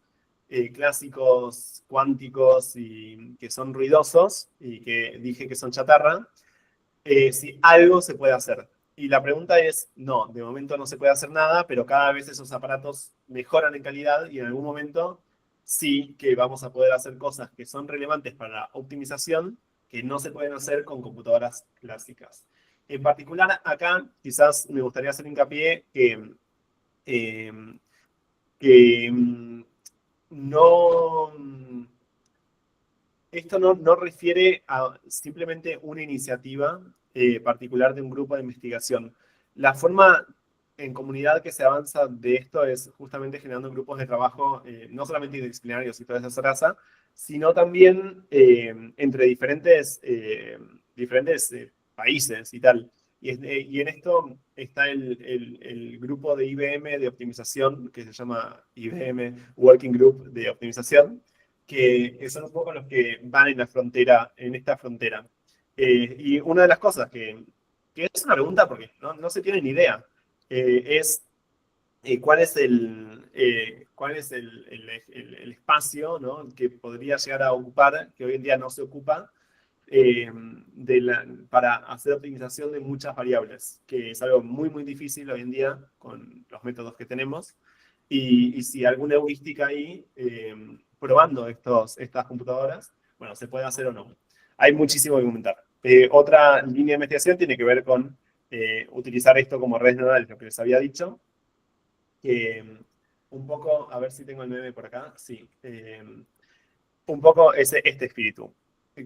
clásicos, cuánticos y que son ruidosos y que dije que son chatarra, si algo se puede hacer. Y la pregunta es, no, de momento no se puede hacer nada, pero cada vez esos aparatos mejoran en calidad y en algún momento sí que vamos a poder hacer cosas que son relevantes para la optimización que no se pueden hacer con computadoras clásicas. En particular, acá quizás me gustaría hacer hincapié que no... esto no refiere a simplemente una iniciativa particular de un grupo de investigación. La forma en comunidad que se avanza de esto es justamente generando grupos de trabajo, no solamente interdisciplinarios y toda esa raza, sino también entre diferentes países y tal. Y en esto está el grupo de IBM de optimización, que se llama IBM Working Group de optimización, que son un poco los que van en la frontera, en esta frontera. Y una de las cosas que es una pregunta porque no se tiene ni idea, es cuál es el espacio, ¿no?, que podría llegar a ocupar, que hoy en día no se ocupa, para hacer optimización de muchas variables, que es algo muy, muy difícil hoy en día con los métodos que tenemos. Y si alguna heurística ahí, probando estas computadoras, bueno, se puede hacer o no. Hay muchísimo que comentar. Otra línea de investigación tiene que ver con utilizar esto como redes neurales, lo que les había dicho. Un poco, a ver si tengo el meme por acá. Sí. Un poco este espíritu.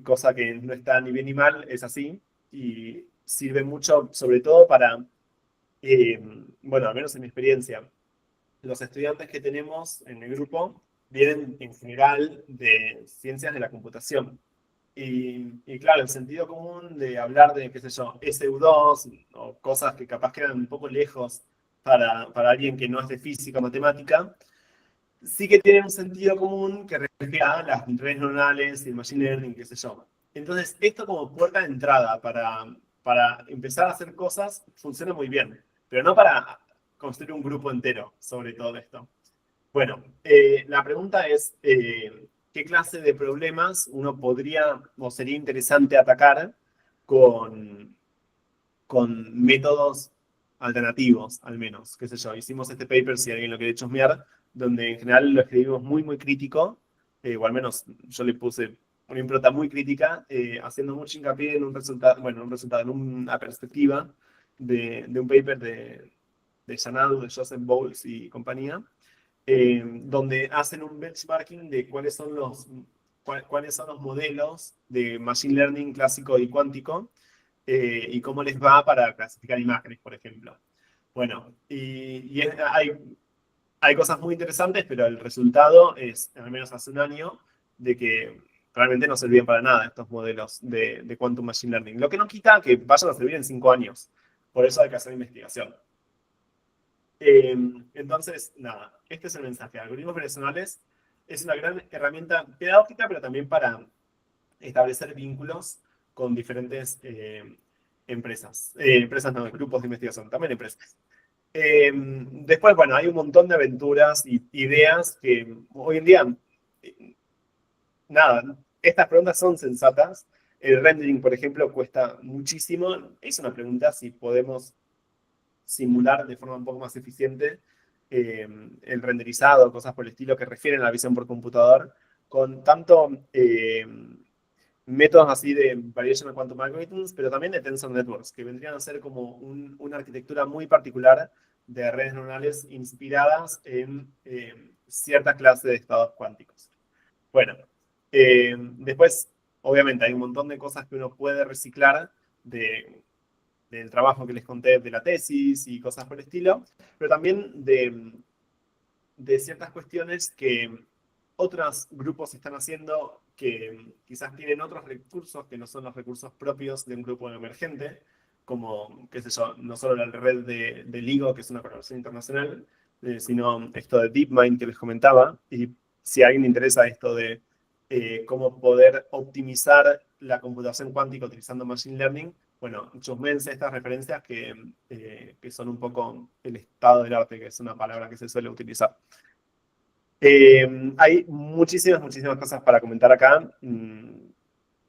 Cosa que no está ni bien ni mal, es así. Y sirve mucho, sobre todo para, bueno, al menos en mi experiencia, los estudiantes que tenemos en el grupo vienen en general de ciencias de la computación. Y claro, el sentido común de hablar de, qué sé yo, SU2 o cosas que capaz quedan un poco lejos para alguien que no es de física o matemática, sí que tienen un sentido común que refiere a las redes neuronales y el machine learning, qué sé yo. Entonces, esto como puerta de entrada para empezar a hacer cosas funciona muy bien, pero no para construir un grupo entero sobre todo esto. Bueno, la pregunta es, ¿qué clase de problemas uno podría o sería interesante atacar con métodos alternativos, al menos? Qué sé yo, hicimos este paper, si alguien lo quiere chusmear, donde en general lo escribimos muy, muy crítico, o al menos yo le puse una impronta muy crítica, haciendo mucho hincapié en un resultado, en una perspectiva de un paper de Xanadu, de Joseph Bowles y compañía, donde hacen un benchmarking de cuáles son los modelos de machine learning clásico y cuántico, y cómo les va para clasificar imágenes, por ejemplo. Bueno, hay cosas muy interesantes, pero el resultado es, al menos hace un año, de que realmente no servían para nada estos modelos de Quantum Machine Learning. Lo que no quita que vayan a servir en 5 años. Por eso hay que hacer investigación. Entonces, nada, este es el mensaje. Algoritmos relacionales es una gran herramienta pedagógica, pero también para establecer vínculos con diferentes empresas. Empresas no, grupos de investigación, también empresas. Después, bueno, hay un montón de aventuras y ideas que hoy en día, nada, estas preguntas son sensatas. El rendering, por ejemplo, cuesta muchísimo. Es una pregunta si podemos simular de forma un poco más eficiente el renderizado, cosas por el estilo que refieren a la visión por computador, con tanto métodos así de Variational Quantum Algorithms, pero también de Tensor Networks, que vendrían a ser como una arquitectura muy particular de redes neuronales inspiradas en cierta clase de estados cuánticos. Bueno, después, obviamente, hay un montón de cosas que uno puede reciclar del trabajo que les conté de la tesis y cosas por el estilo, pero también de ciertas cuestiones que otros grupos están haciendo que quizás tienen otros recursos que no son los recursos propios de un grupo emergente, como, qué sé yo, no solo la red de LIGO, que es una colaboración internacional, sino esto de DeepMind que les comentaba. Y si a alguien le interesa esto de cómo poder optimizar la computación cuántica utilizando Machine Learning, bueno, chusmense estas referencias que son un poco el estado del arte, que es una palabra que se suele utilizar. Hay muchísimas, muchísimas cosas para comentar acá.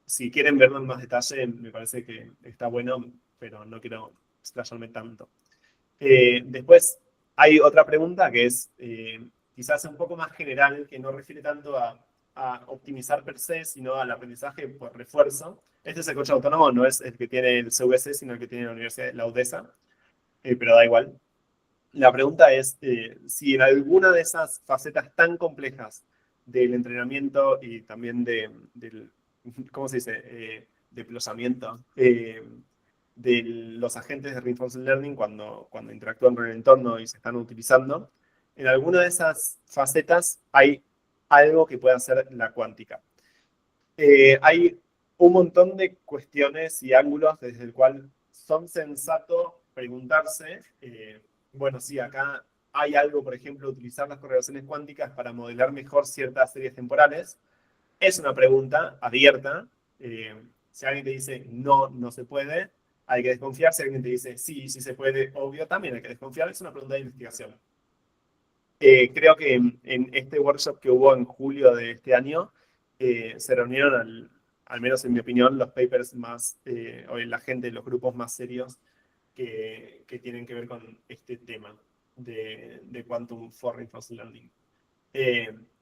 Si quieren verlo en más detalle, me parece que está bueno, pero no quiero explayarme tanto. Después, hay otra pregunta que es quizás un poco más general, que no refiere tanto a optimizar per se, sino al aprendizaje por refuerzo. Este es el coche autónomo, no es el que tiene el CVC, sino el que tiene la Universidad de la UDESA, pero da igual. La pregunta es si en alguna de esas facetas tan complejas del entrenamiento y también del ¿cómo se dice? Desplazamiento de los agentes de Reinforcement Learning cuando interactúan con el entorno y se están utilizando. En alguna de esas facetas hay algo que puede hacer la cuántica. Hay un montón de cuestiones y ángulos desde el cual son sensato preguntarse, bueno, sí, acá hay algo, por ejemplo, utilizar las correlaciones cuánticas para modelar mejor ciertas series temporales. Es una pregunta abierta. Si alguien te dice no, no se puede, hay que desconfiar. Si alguien te dice sí, sí se puede, obvio, también hay que desconfiar. Es una pregunta de investigación. Creo que en este workshop que hubo en julio de este año, se reunieron, al menos en mi opinión, los papers más, o la gente, los grupos más serios que tienen que ver con este tema de Quantum for Reinforcement Learning.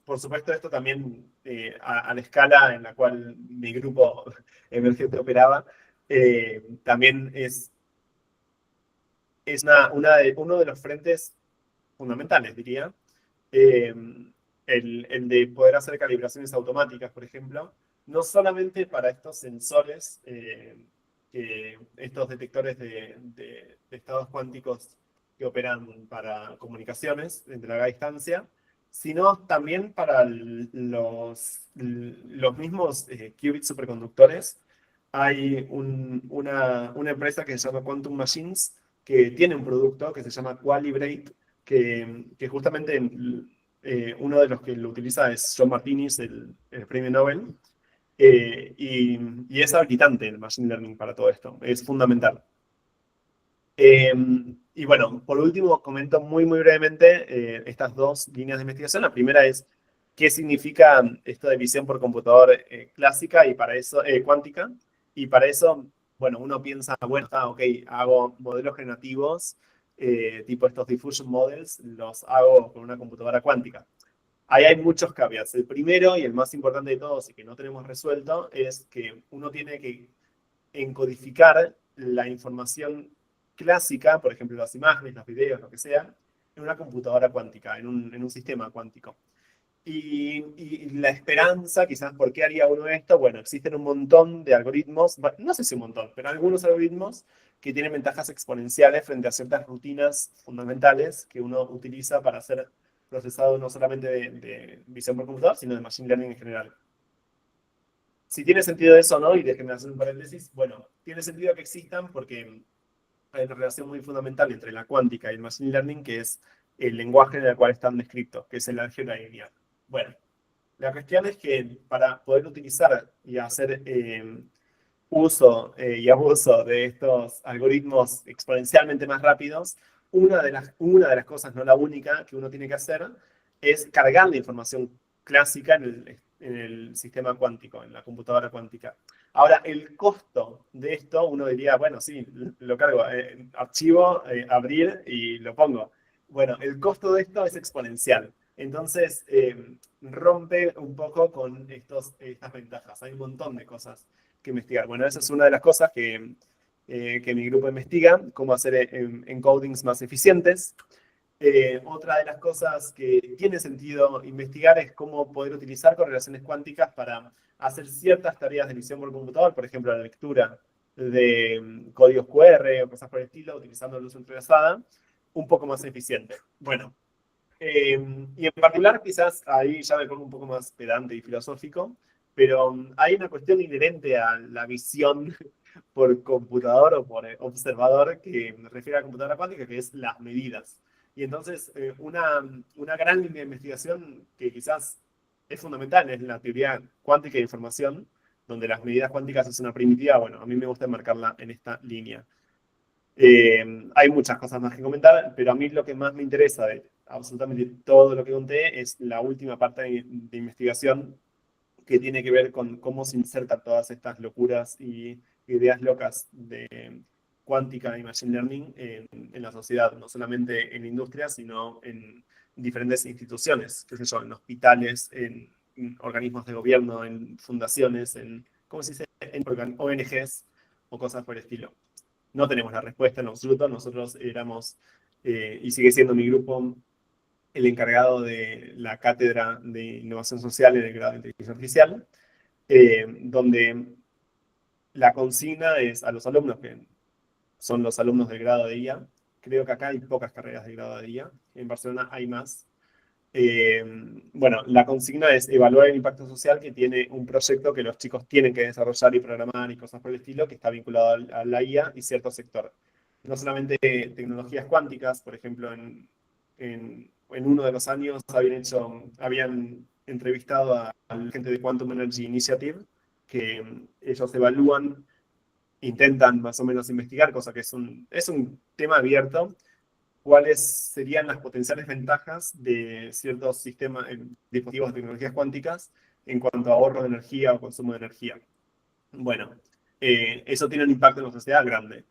Por supuesto, esto también a la escala en la cual mi grupo emergente operaba, también es uno de los frentes fundamentales, diría. El de poder hacer calibraciones automáticas, por ejemplo, no solamente para estos sensores, estos detectores de estados cuánticos que operan para comunicaciones de larga distancia, sino también para los mismos qubit superconductores. Hay una empresa que se llama Quantum Machines, que tiene un producto que se llama Qualibrate, que justamente uno de los que lo utiliza es John Martinis, el premio Nobel, y es habilitante el Machine Learning para todo esto, es fundamental. Y bueno, por último, comento muy, muy brevemente estas dos líneas de investigación. La primera es qué significa esto de visión por computador clásica y para eso, cuántica. Y para eso, bueno, uno piensa, bueno, está, ok, hago modelos generativos, tipo estos diffusion models, los hago con una computadora cuántica. Ahí hay muchos caveats. El primero y el más importante de todos y que no tenemos resuelto es que uno tiene que encodificar la información clásica, por ejemplo, las imágenes, los videos, lo que sea, en una computadora cuántica, en un sistema cuántico. Y la esperanza, quizás, ¿por qué haría uno esto? Bueno, existen un montón de algoritmos, bueno, no sé si un montón, pero algunos algoritmos que tienen ventajas exponenciales frente a ciertas rutinas fundamentales que uno utiliza para hacer procesado no solamente de visión por computador, sino de machine learning en general. Si tiene sentido eso o no, y déjenme hacer un paréntesis, bueno, tiene sentido que existan porque hay una relación muy fundamental entre la cuántica y el machine learning, que es el lenguaje en el cual están descritos, que es el álgebra lineal. Bueno, la cuestión es que para poder utilizar y hacer uso y abuso de estos algoritmos exponencialmente más rápidos, una de las cosas, no la única, que uno tiene que hacer es cargar la información clásica en el sistema cuántico, en la computadora cuántica. Ahora, el costo de esto, uno diría, bueno, sí, lo cargo, archivo, abrir y lo pongo. Bueno, el costo de esto es exponencial. Entonces, rompe un poco con estas ventajas. Hay un montón de cosas que investigar. Bueno, esa es una de las cosas que mi grupo investiga, cómo hacer encodings más eficientes. Otra de las cosas que tiene sentido investigar es cómo poder utilizar correlaciones cuánticas para hacer ciertas tareas de visión por computador, por ejemplo, la lectura de códigos QR o cosas por el estilo, utilizando luz entrelazada, un poco más eficiente. Bueno, y en particular, quizás ahí ya me pongo un poco más pedante y filosófico, pero hay una cuestión inherente a la visión por computador o por observador que me refiere a la computadora cuántica, que es las medidas. Y entonces, una gran línea de investigación que quizás es fundamental es la teoría cuántica de información, donde las medidas cuánticas es una primitiva. Bueno, a mí me gusta enmarcarla en esta línea. Hay muchas cosas más que comentar, pero a mí lo que más me interesa de absolutamente todo lo que conté es la última parte de investigación que tiene que ver con cómo se insertan todas estas locuras y ideas locas de cuántica y machine learning en la sociedad, no solamente en la industria, sino en diferentes instituciones, qué sé yo, en hospitales, en organismos de gobierno, en fundaciones, ¿cómo se dice? En ONGs o cosas por el estilo. No tenemos la respuesta en absoluto. Nosotros éramos, y sigue siendo mi grupo, el encargado de la cátedra de innovación social en el grado de inteligencia artificial. donde la consigna es a los alumnos, que son los alumnos del grado de IA. Creo que acá hay pocas carreras de grado de IA, en Barcelona hay más. Bueno, la consigna es evaluar el impacto social que tiene un proyecto que los chicos tienen que desarrollar y programar y cosas por el estilo, que está vinculado a la IA y cierto sector. No solamente tecnologías cuánticas, por ejemplo, en uno de los años habían entrevistado a la gente de Quantum Energy Initiative, que ellos intentan más o menos investigar, cosa que es un tema abierto, cuáles serían las potenciales ventajas de ciertos sistemas, dispositivos de tecnologías cuánticas en cuanto a ahorro de energía o consumo de energía. Bueno, eso tiene un impacto en la sociedad grande.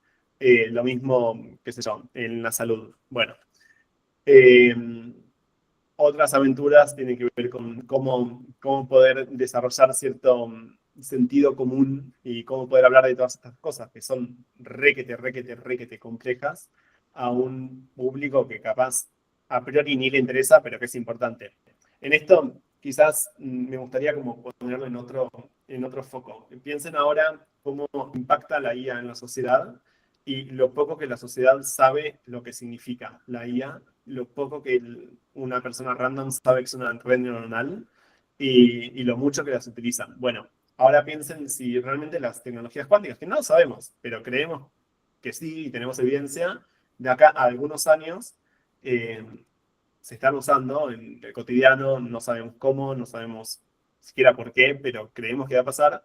Lo mismo, qué sé yo, en la salud. Bueno, otras aventuras tienen que ver con cómo poder desarrollar cierto sentido común y cómo poder hablar de todas estas cosas que son requete complejas a un público que capaz a priori ni le interesa, pero que es importante. En esto quizás me gustaría como ponerlo en otro foco. Piensen ahora cómo impacta la IA en la sociedad y lo poco que la sociedad sabe lo que significa la IA, lo poco que una persona random sabe que es una red neuronal y lo mucho que las utilizan. Bueno, ahora piensen si realmente las tecnologías cuánticas, que no lo sabemos, pero creemos que sí y tenemos evidencia, de acá a algunos años se están usando en el cotidiano, no sabemos cómo, no sabemos siquiera por qué, pero creemos que va a pasar.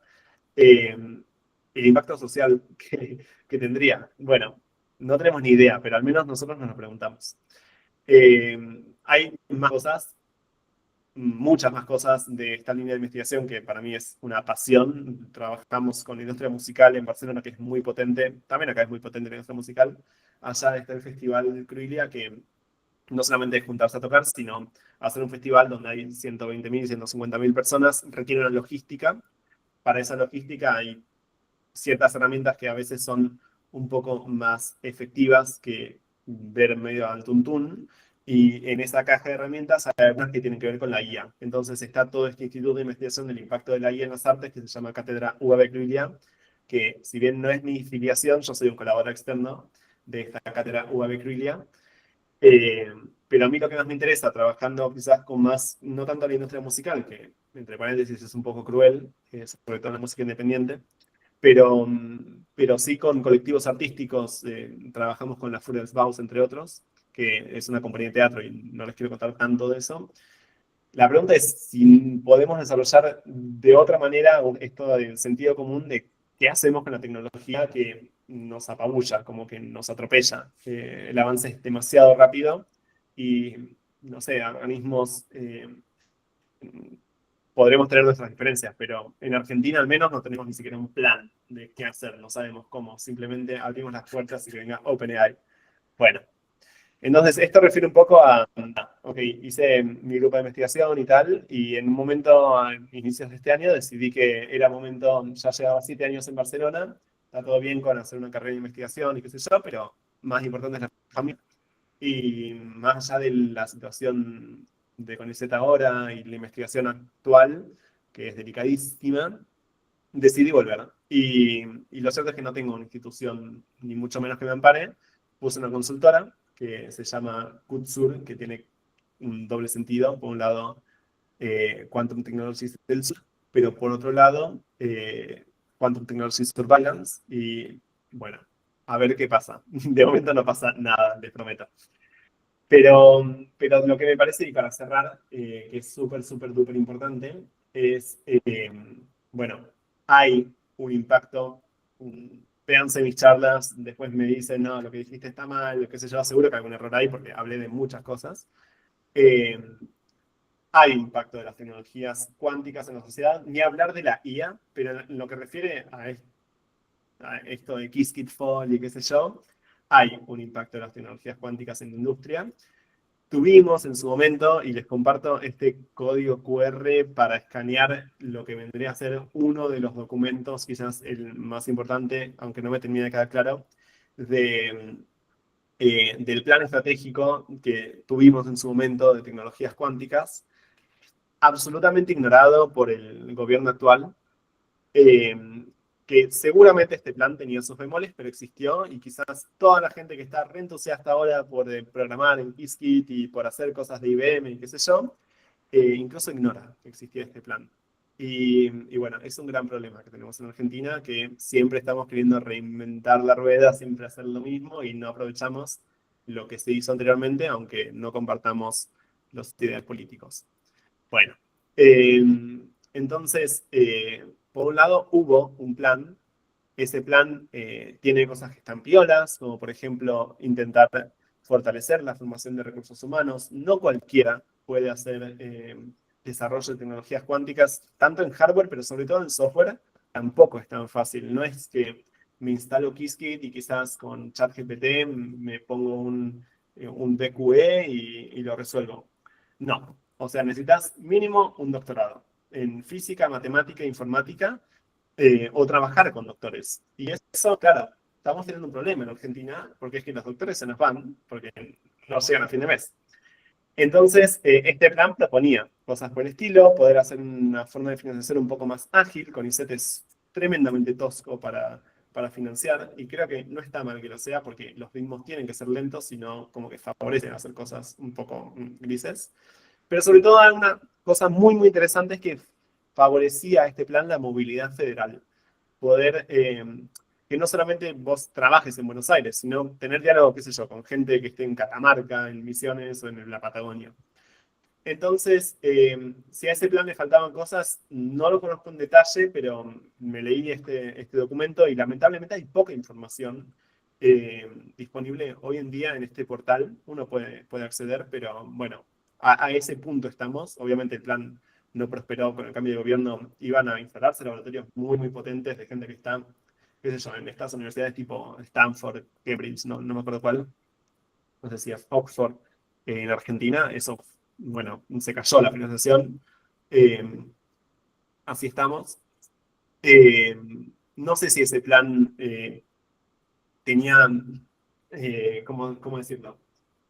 El impacto social que tendría. Bueno, no tenemos ni idea, pero al menos nosotros nos lo preguntamos. Hay más cosas, muchas más cosas de esta línea de investigación que para mí es una pasión. Trabajamos con la industria musical en Barcelona, que es muy potente. También acá es muy potente la industria musical. Allá está el Festival Cruilia, que no solamente es juntarse a tocar, sino hacer un festival donde hay 120.000, 150.000 personas, requiere una logística. Para esa logística hay ciertas herramientas que a veces son un poco más efectivas que ver medio al tuntún. Y en esa caja de herramientas hay algunas que tienen que ver con la IA. Entonces está todo este instituto de investigación del impacto de la IA en las artes, que se llama Cátedra UAB Cruilia, que si bien no es mi filiación, yo soy un colaborador externo de esta Cátedra UAB Cruilia. Pero a mí lo que más me interesa, trabajando quizás con más, no tanto la industria musical, que entre paréntesis es un poco cruel, sobre todo en la música independiente, pero sí con colectivos artísticos. Trabajamos con la Baus, entre otros, que es una compañía de teatro y no les quiero contar tanto de eso. La pregunta es si podemos desarrollar de otra manera esto del sentido común de qué hacemos con la tecnología que nos apabulla, como que nos atropella. El avance es demasiado rápido y, no sé, organismos podremos tener nuestras diferencias, pero en Argentina al menos no tenemos ni siquiera un plan de qué hacer, no sabemos cómo, simplemente abrimos las puertas y que venga OpenAI. Bueno, entonces esto refiere un poco a, ok, hice mi grupo de investigación y tal, y en un momento, a inicios de este año, decidí que era momento, ya llevaba 7 años en Barcelona, está todo bien con hacer una carrera de investigación y qué sé yo, pero más importante es la familia. Y más allá de la situación de CONICET ahora y la investigación actual, que es delicadísima, decidí volver. Y lo cierto es que no tengo una institución, ni mucho menos que me ampare. Puse una consultora que se llama Kutsur, que tiene un doble sentido. Por un lado, Quantum Technologies del Sur, pero por otro lado, Quantum Technologies Surveillance. Y bueno, a ver qué pasa. De momento no pasa nada, les prometo. Pero lo que me parece, y para cerrar, que es súper, súper, súper importante, es, bueno, hay un impacto. Véanse mis charlas, después me dicen, no, lo que dijiste está mal, lo que sé yo, seguro que hay algún error ahí porque hablé de muchas cosas. Hay impacto de las tecnologías cuánticas en la sociedad, ni hablar de la IA, pero en lo que refiere a esto de Qiskit-Fall y qué sé yo, hay un impacto de las tecnologías cuánticas en la industria. Tuvimos en su momento, y les comparto este código QR para escanear lo que vendría a ser uno de los documentos, quizás el más importante, aunque no me termine de quedar claro, del plan estratégico que tuvimos en su momento de tecnologías cuánticas, absolutamente ignorado por el gobierno actual. que seguramente este plan tenía sus bemoles, pero existió y quizás toda la gente que está re entusiasta ahora por programar en Qiskit y por hacer cosas de IBM y qué sé yo, incluso ignora que existía este plan. Y bueno, es un gran problema que tenemos en Argentina, que siempre estamos queriendo reinventar la rueda, siempre hacer lo mismo y no aprovechamos lo que se hizo anteriormente, aunque no compartamos los ideales políticos. Bueno, eh, entonces, por un lado hubo un plan. Ese plan tiene cosas que están piolas, como por ejemplo intentar fortalecer la formación de recursos humanos. No cualquiera puede hacer desarrollo de tecnologías cuánticas, tanto en hardware, pero sobre todo en software. Tampoco es tan fácil. No es que me instalo Qiskit y quizás con ChatGPT me pongo un DQE y lo resuelvo. No. O sea, necesitas mínimo un doctorado en física, matemática e informática o trabajar con doctores. Y eso, claro, estamos teniendo un problema en Argentina, porque es que los doctores se nos van, porque no llegan a fin de mes. Entonces, este plan proponía cosas por el estilo, poder hacer una forma de financiación un poco más ágil, con ICET es tremendamente tosco para financiar, y creo que no está mal que lo sea, porque los ritmos tienen que ser lentos, sino como que favorecen hacer cosas un poco grises. Pero sobre todo hay una cosa muy, muy interesante es que favorecía a este plan la movilidad federal. Poder que no solamente vos trabajes en Buenos Aires, sino tener diálogo, qué sé yo, con gente que esté en Catamarca, en Misiones o en la Patagonia. Entonces, si a ese plan le faltaban cosas, no lo conozco en detalle, pero me leí este documento y lamentablemente hay poca información disponible hoy en día en este portal. Uno puede acceder, pero bueno, a ese punto estamos. Obviamente el plan no prosperó con el cambio de gobierno. Iban a instalarse laboratorios muy, muy potentes de gente que está, qué sé yo, en estas universidades tipo Stanford, Cambridge, no me acuerdo cuál, no sé si es Oxford, en Argentina. Eso, bueno, se cayó la financiación. Eh, Así estamos. Eh, no sé si ese plan tenía, ¿cómo decirlo?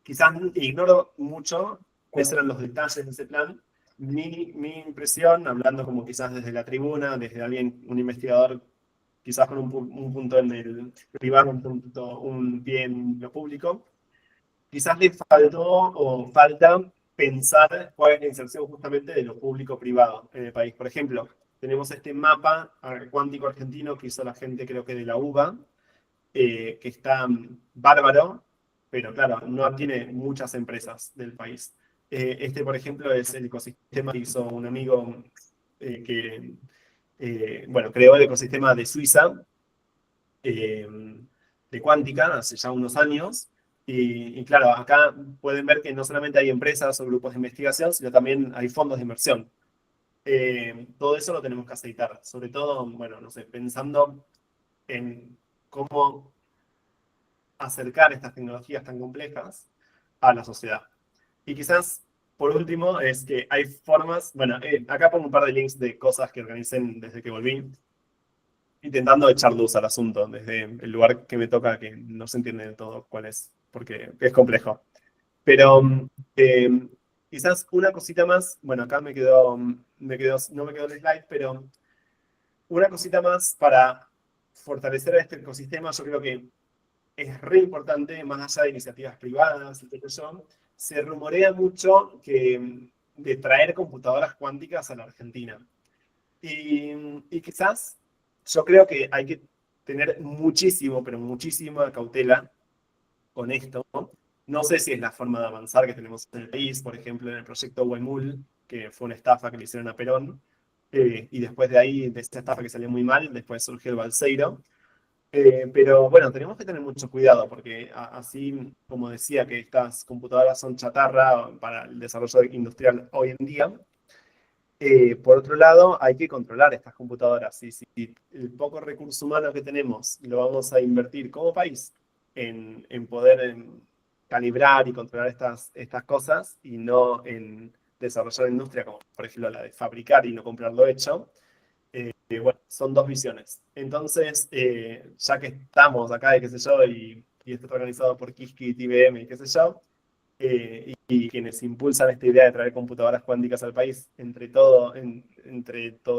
Quizás ignoro mucho cuáles eran los detalles de ese plan. Mi impresión, hablando como quizás desde la tribuna, desde alguien, un investigador, quizás con un punto en el privado, un pie en lo público, quizás le faltó o falta pensar cuál es la inserción justamente de lo público-privado en el país. Por ejemplo, tenemos este mapa cuántico argentino que hizo la gente, creo que de la UBA, que está bárbaro, pero claro, no tiene muchas empresas del país. Este, por ejemplo, es el ecosistema que hizo un amigo que, bueno, creó el ecosistema de Suiza, eh, de cuántica, hace ya unos años. Y claro, acá pueden ver que no solamente hay empresas o grupos de investigación, sino también hay fondos de inversión. Todo eso lo tenemos que aceitar, sobre todo, bueno, no sé, pensando en cómo acercar estas tecnologías tan complejas a la sociedad. Y quizás, por último, es que hay formas, bueno, acá pongo un par de links de cosas que organicen desde que volví, intentando echar luz al asunto desde el lugar que me toca, que no se entiende de todo cuál es, porque es complejo. Pero eh, quizás una cosita más, bueno, acá no me quedó el slide, pero una cosita más para fortalecer a este ecosistema. Yo creo que es re importante, más allá de iniciativas privadas y todo eso, se rumorea mucho de traer computadoras cuánticas a la Argentina. Y quizás yo creo que hay que tener muchísimo, pero muchísima cautela con esto. No sé si es la forma de avanzar que tenemos en el país, por ejemplo, en el proyecto Huemul, que fue una estafa que le hicieron a Perón, y después de ahí, de esta estafa que salió muy mal, después surgió el Balseiro. Pero bueno, tenemos que tener mucho cuidado porque así como decía que estas computadoras son chatarra para el desarrollo industrial hoy en día, por otro lado hay que controlar estas computadoras. Y si el poco recurso humano que tenemos lo vamos a invertir como país en poder calibrar y controlar estas cosas y no en desarrollar industria como por ejemplo la de fabricar y no comprarlo hecho, bueno, son dos visiones. Entonces, ya que estamos acá, y qué sé yo, y esto está organizado por Qiskit, IBM, y qué sé yo, y quienes impulsan esta idea de traer computadoras cuánticas al país, entre todo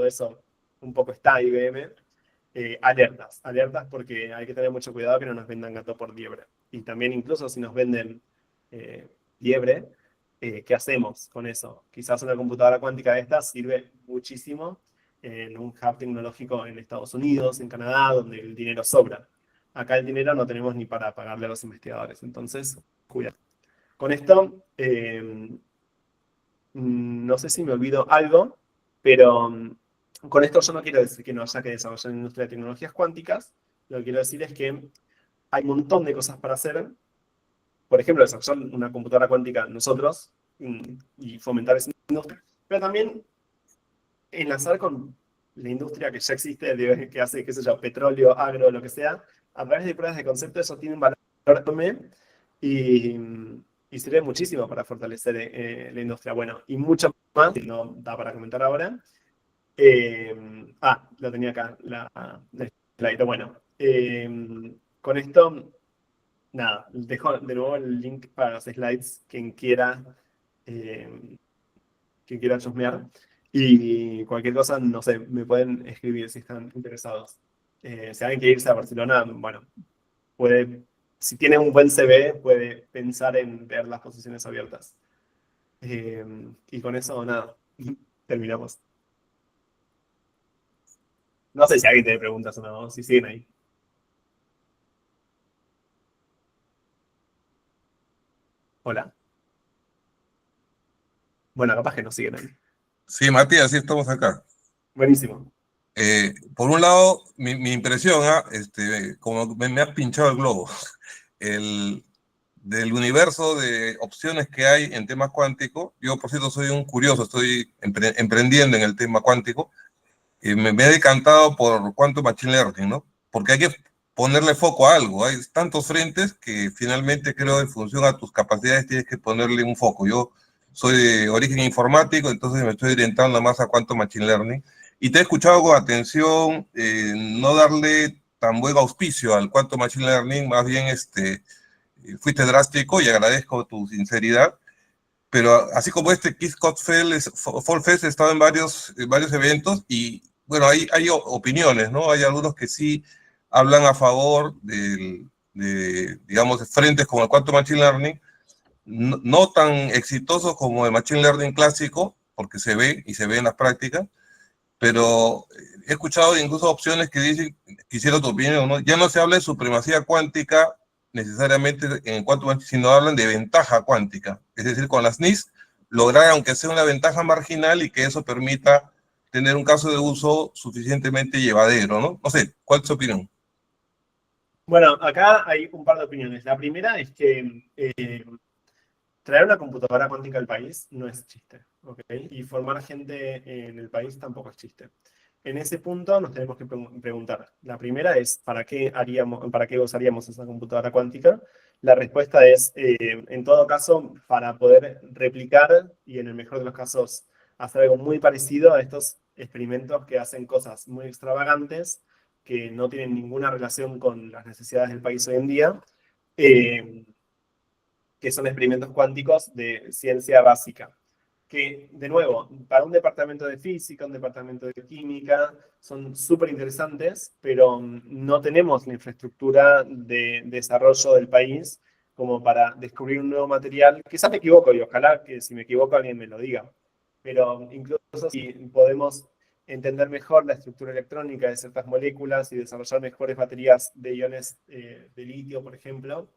eso, un poco está IBM, alertas porque hay que tener mucho cuidado que no nos vendan gato por liebre. Y también incluso si nos venden liebre, ¿qué hacemos con eso? Quizás una computadora cuántica de estas sirve muchísimo en un hub tecnológico en Estados Unidos, en Canadá, donde el dinero sobra. Acá el dinero no tenemos ni para pagarle a los investigadores, entonces, cuidado. Con esto, no sé si me olvido algo, pero con esto yo no quiero decir que no haya que desarrollar la industria de tecnologías cuánticas. Lo que quiero decir es que hay un montón de cosas para hacer. Por ejemplo, desarrollar una computadora cuántica nosotros y fomentar esa industria. Pero también enlazar con la industria que ya existe, que hace, qué sé yo, petróleo, agro, lo que sea, a través de pruebas de concepto, eso tiene un valor enorme y, y sirve muchísimo para fortalecer la industria. Bueno, y mucho más, que no da para comentar ahora. Lo tenía acá, la slide. Bueno, con esto, nada, dejo de nuevo el link para los slides, quien quiera chusmear. Y cualquier cosa, no sé, me pueden escribir si están interesados. Si alguien quiere irse a Barcelona, bueno, puede, si tiene un buen CV, puede pensar en ver las posiciones abiertas. Y con eso, nada, terminamos. No sé si alguien tiene preguntas o no, si siguen ahí. Hola. Bueno, capaz que no siguen ahí. Sí, Matías, sí estamos acá. Buenísimo. Por un lado, mi impresión, como me has pinchado el globo, del universo de opciones que hay en temas cuánticos. Yo, por cierto, soy un curioso, estoy emprendiendo en el tema cuántico, y me he decantado por Quantum Machine Learning, ¿no? Porque hay que ponerle foco a algo. Hay tantos frentes que finalmente creo en función a tus capacidades tienes que ponerle un foco. Yo soy de origen informático, entonces me estoy orientando más a Quantum Machine Learning. Y te he escuchado con atención, no darle tan buen auspicio al Quantum Machine Learning, más bien fuiste drástico y agradezco tu sinceridad. Pero así como Keith Fall Fest, he estado en varios eventos y, bueno, hay opiniones, ¿no? Hay algunos que sí hablan a favor digamos, de frentes como el Quantum Machine Learning, no tan exitosos como el Machine Learning clásico, porque se ve y se ve en las prácticas, pero he escuchado incluso opciones que dicen, quisiera tu opinión, ¿no? Ya no se habla de supremacía cuántica necesariamente en cuanto, sino hablan de ventaja cuántica, es decir, con las NIS lograr aunque sea una ventaja marginal y que eso permita tener un caso de uso suficientemente llevadero, ¿no? No sé, ¿cuál es tu opinión? Bueno, acá hay un par de opiniones. La primera es que traer una computadora cuántica al país no es chiste, ¿ok? Y formar gente en el país tampoco es chiste. En ese punto nos tenemos que preguntar. La primera es, ¿para qué usaríamos esa computadora cuántica? La respuesta es, en todo caso, para poder replicar y en el mejor de los casos hacer algo muy parecido a estos experimentos que hacen cosas muy extravagantes, que no tienen ninguna relación con las necesidades del país hoy en día, que son experimentos cuánticos de ciencia básica. Que, de nuevo, para un departamento de física, un departamento de química, son súper interesantes, pero no tenemos la infraestructura de desarrollo del país como para descubrir un nuevo material. Quizás me equivoco y ojalá que si me equivoco alguien me lo diga. Pero incluso si podemos entender mejor la estructura electrónica de ciertas moléculas y desarrollar mejores baterías de iones de litio, por ejemplo,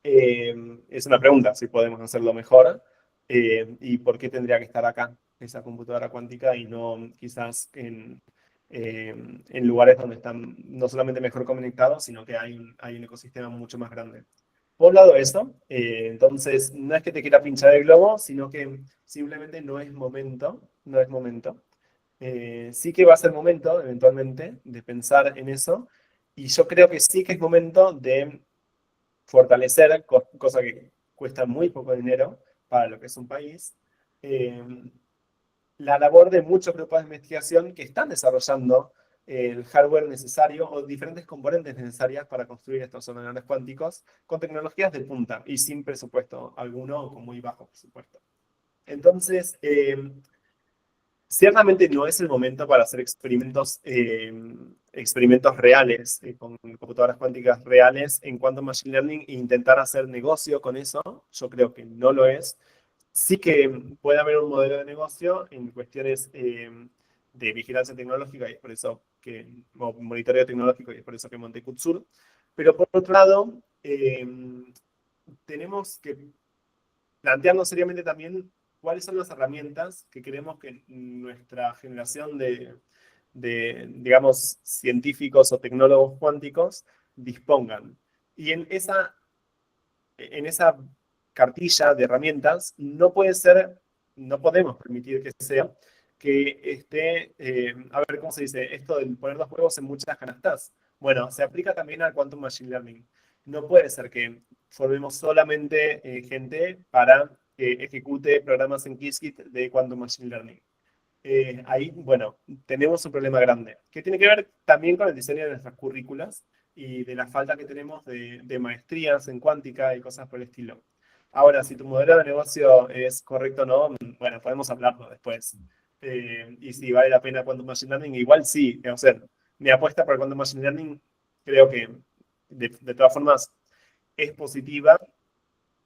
es una pregunta si podemos hacerlo mejor y por qué tendría que estar acá esa computadora cuántica y no quizás en lugares donde están no solamente mejor conectados, sino que hay un ecosistema mucho más grande. Por un lado eso, entonces no es que te quiera pinchar el globo, sino que simplemente no es momento, no es momento. Sí que va a ser momento, eventualmente, de pensar en eso, y yo creo que sí que es momento de fortalecer, cosa que cuesta muy poco dinero para lo que es un país, la labor de muchos grupos de investigación que están desarrollando el hardware necesario o diferentes componentes necesarias para construir estos ordenadores cuánticos con tecnologías de punta y sin presupuesto alguno o con muy bajo presupuesto. Entonces, Ciertamente no es el momento para hacer experimentos reales, con computadoras cuánticas reales en cuanto a Machine Learning e intentar hacer negocio con eso. Yo creo que no lo es. Sí que puede haber un modelo de negocio en cuestiones de vigilancia tecnológica, y es por eso o monitoreo tecnológico, y es por eso que monté Kutsur. Pero por otro lado, tenemos que plantearnos seriamente también cuáles son las herramientas que queremos que nuestra generación digamos, científicos o tecnólogos cuánticos dispongan. Y en esa cartilla de herramientas no podemos permitir que sea que esté, a ver, ¿cómo se dice? Esto de poner los huevos en muchas canastas. Bueno, se aplica también al Quantum Machine Learning. No puede ser que formemos solamente gente para que ejecute programas en Qiskit de Quantum Machine Learning. Ahí, bueno, tenemos un problema grande, que tiene que ver también con el diseño de nuestras currículas y de la falta que tenemos de maestrías en cuántica y cosas por el estilo. Ahora, si tu modelo de negocio es correcto o no, bueno, podemos hablarlo después. Y si vale la pena Quantum Machine Learning, igual sí. O sea, mi apuesta por Quantum Machine Learning creo que de todas formas es positiva.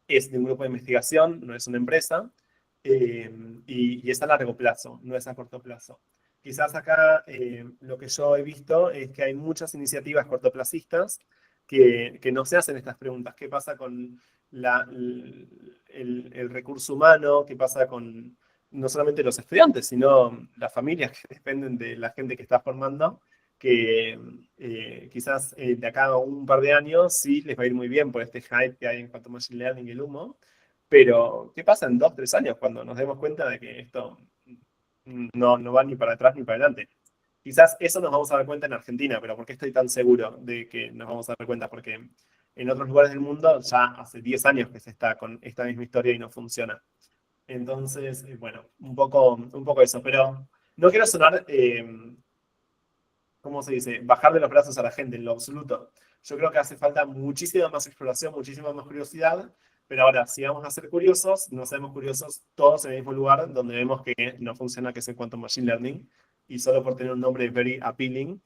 Es de un grupo de investigación, no es una empresa. Y es a largo plazo, no es a corto plazo. Quizás acá lo que yo he visto es que hay muchas iniciativas cortoplacistas que no se hacen estas preguntas. ¿Qué pasa con el recurso humano? ¿Qué pasa con no solamente los estudiantes, sino las familias que dependen de la gente que está formando? Que quizás de acá a un par de años sí les va a ir muy bien por este hype que hay en cuanto a Machine Learning y el humo. Pero, ¿qué pasa en 2, 3 años cuando nos demos cuenta de que esto no va ni para atrás ni para adelante? Quizás eso nos vamos a dar cuenta en Argentina, pero ¿por qué estoy tan seguro de que nos vamos a dar cuenta? Porque en otros lugares del mundo ya hace 10 años que se está con esta misma historia y no funciona. Entonces, bueno, un poco eso. Pero no quiero sonar, ¿cómo se dice? Bajar de los brazos a la gente en lo absoluto. Yo creo que hace falta muchísima más exploración, muchísima más curiosidad. Pero ahora, si vamos a ser curiosos, no seamos curiosos todos en el mismo lugar donde vemos que no funciona, que es en Quantum Machine Learning, y solo por tener un nombre very appealing,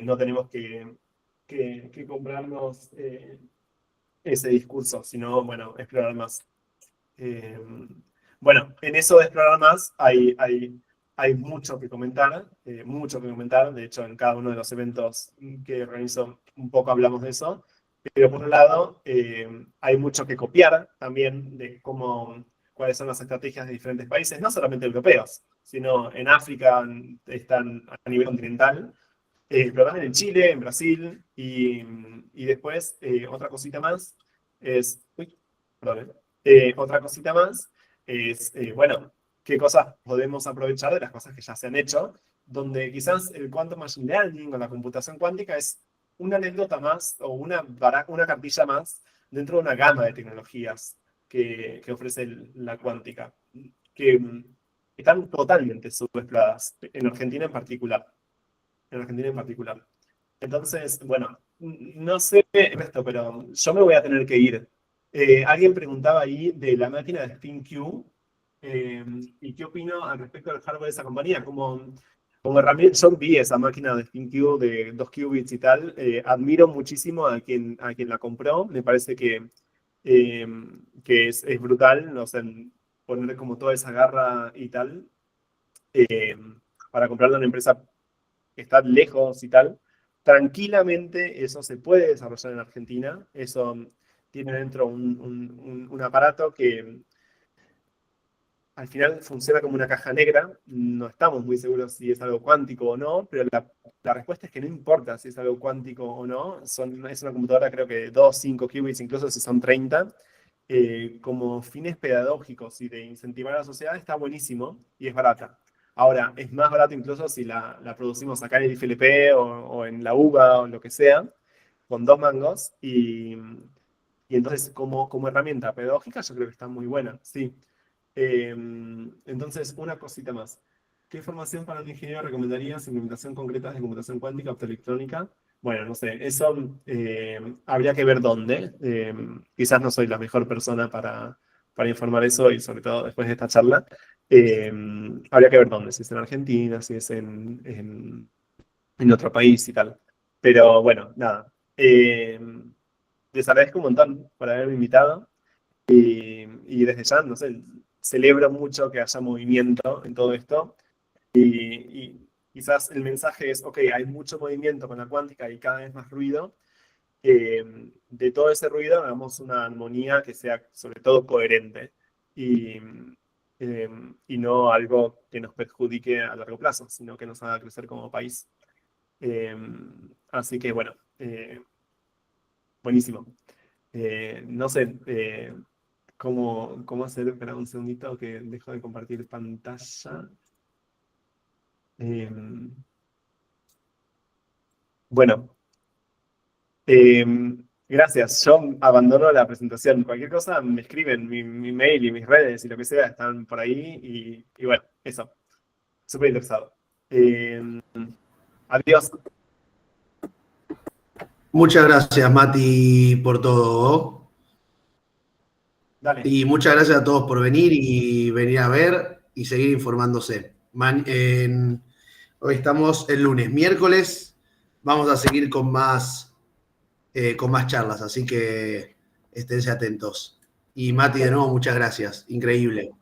no tenemos que comprarnos ese discurso, sino, bueno, explorar más. Bueno, en eso de explorar más hay mucho que comentar, mucho que comentar. De hecho, en cada uno de los eventos que organizo un poco hablamos de eso. Pero por un lado, hay mucho que copiar también de cuáles son las estrategias de diferentes países, no solamente europeos, sino en África, están a nivel continental, pero también en Chile, en Brasil, y después otra cosita más es, perdón, otra cosita más es, bueno, qué cosas podemos aprovechar de las cosas que ya se han hecho, donde quizás el Quantum Machine Learning o la computación cuántica es una anécdota más o una cartilla más dentro de una gama de tecnologías que ofrece la cuántica, que están totalmente subexploradas, en Argentina en particular. En Argentina en particular. Entonces, bueno, no sé esto, pero yo me voy a tener que ir. Alguien preguntaba ahí de la máquina de SpinQ y qué opino al respecto del hardware de esa compañía. Como herramienta, yo vi esa máquina de SpinQ de 2 qubits y tal. Admiro muchísimo a quien la compró. Me parece que es brutal, no sé, poner como toda esa garra y tal, para comprarla a una empresa que está lejos y tal. Tranquilamente eso se puede desarrollar en Argentina. Eso tiene dentro un aparato que al final funciona como una caja negra. No estamos muy seguros si es algo cuántico o no, pero la respuesta es que no importa si es algo cuántico o no. Es una computadora, creo que de 2, 5 qubits, incluso si son 30. Como fines pedagógicos y de incentivar a la sociedad está buenísimo y es barata. Ahora, es más barato incluso si la producimos acá en el IFLP o en la UBA o lo que sea, con 2 mangos. Y entonces, como herramienta pedagógica, yo creo que está muy buena, sí. Entonces, una cosita más. ¿Qué formación para un ingeniero recomendarías? Implementación concreta de computación cuántica, optoelectrónica. Bueno, no sé, eso habría que ver dónde. Quizás no soy la mejor persona para para informar eso y sobre todo después de esta charla. Habría que ver dónde, si es en Argentina, si es en otro país y tal. Pero bueno, nada. Les agradezco un montón por haberme invitado y desde ya, no sé, celebro mucho que haya movimiento en todo esto y quizás el mensaje es, ok, hay mucho movimiento con la cuántica y cada vez más ruido. De todo ese ruido hagamos una armonía que sea sobre todo coherente y, y no algo que nos perjudique a largo plazo, sino que nos haga crecer como país. Así que bueno, buenísimo. No sé cómo hacer, espera un segundito que dejo de compartir pantalla. Bueno, gracias. Yo abandono la presentación. Cualquier cosa me escriben, mi mail y mis redes y lo que sea están por ahí. Y bueno, eso. Súper interesado. Adiós. Muchas gracias, Mati, por todo. Dale. Y muchas gracias a todos por venir y venir a ver y seguir informándose. Hoy estamos el lunes, miércoles. Vamos a seguir con más charlas, así que esténse atentos. Y Mati, de nuevo, muchas gracias. Increíble.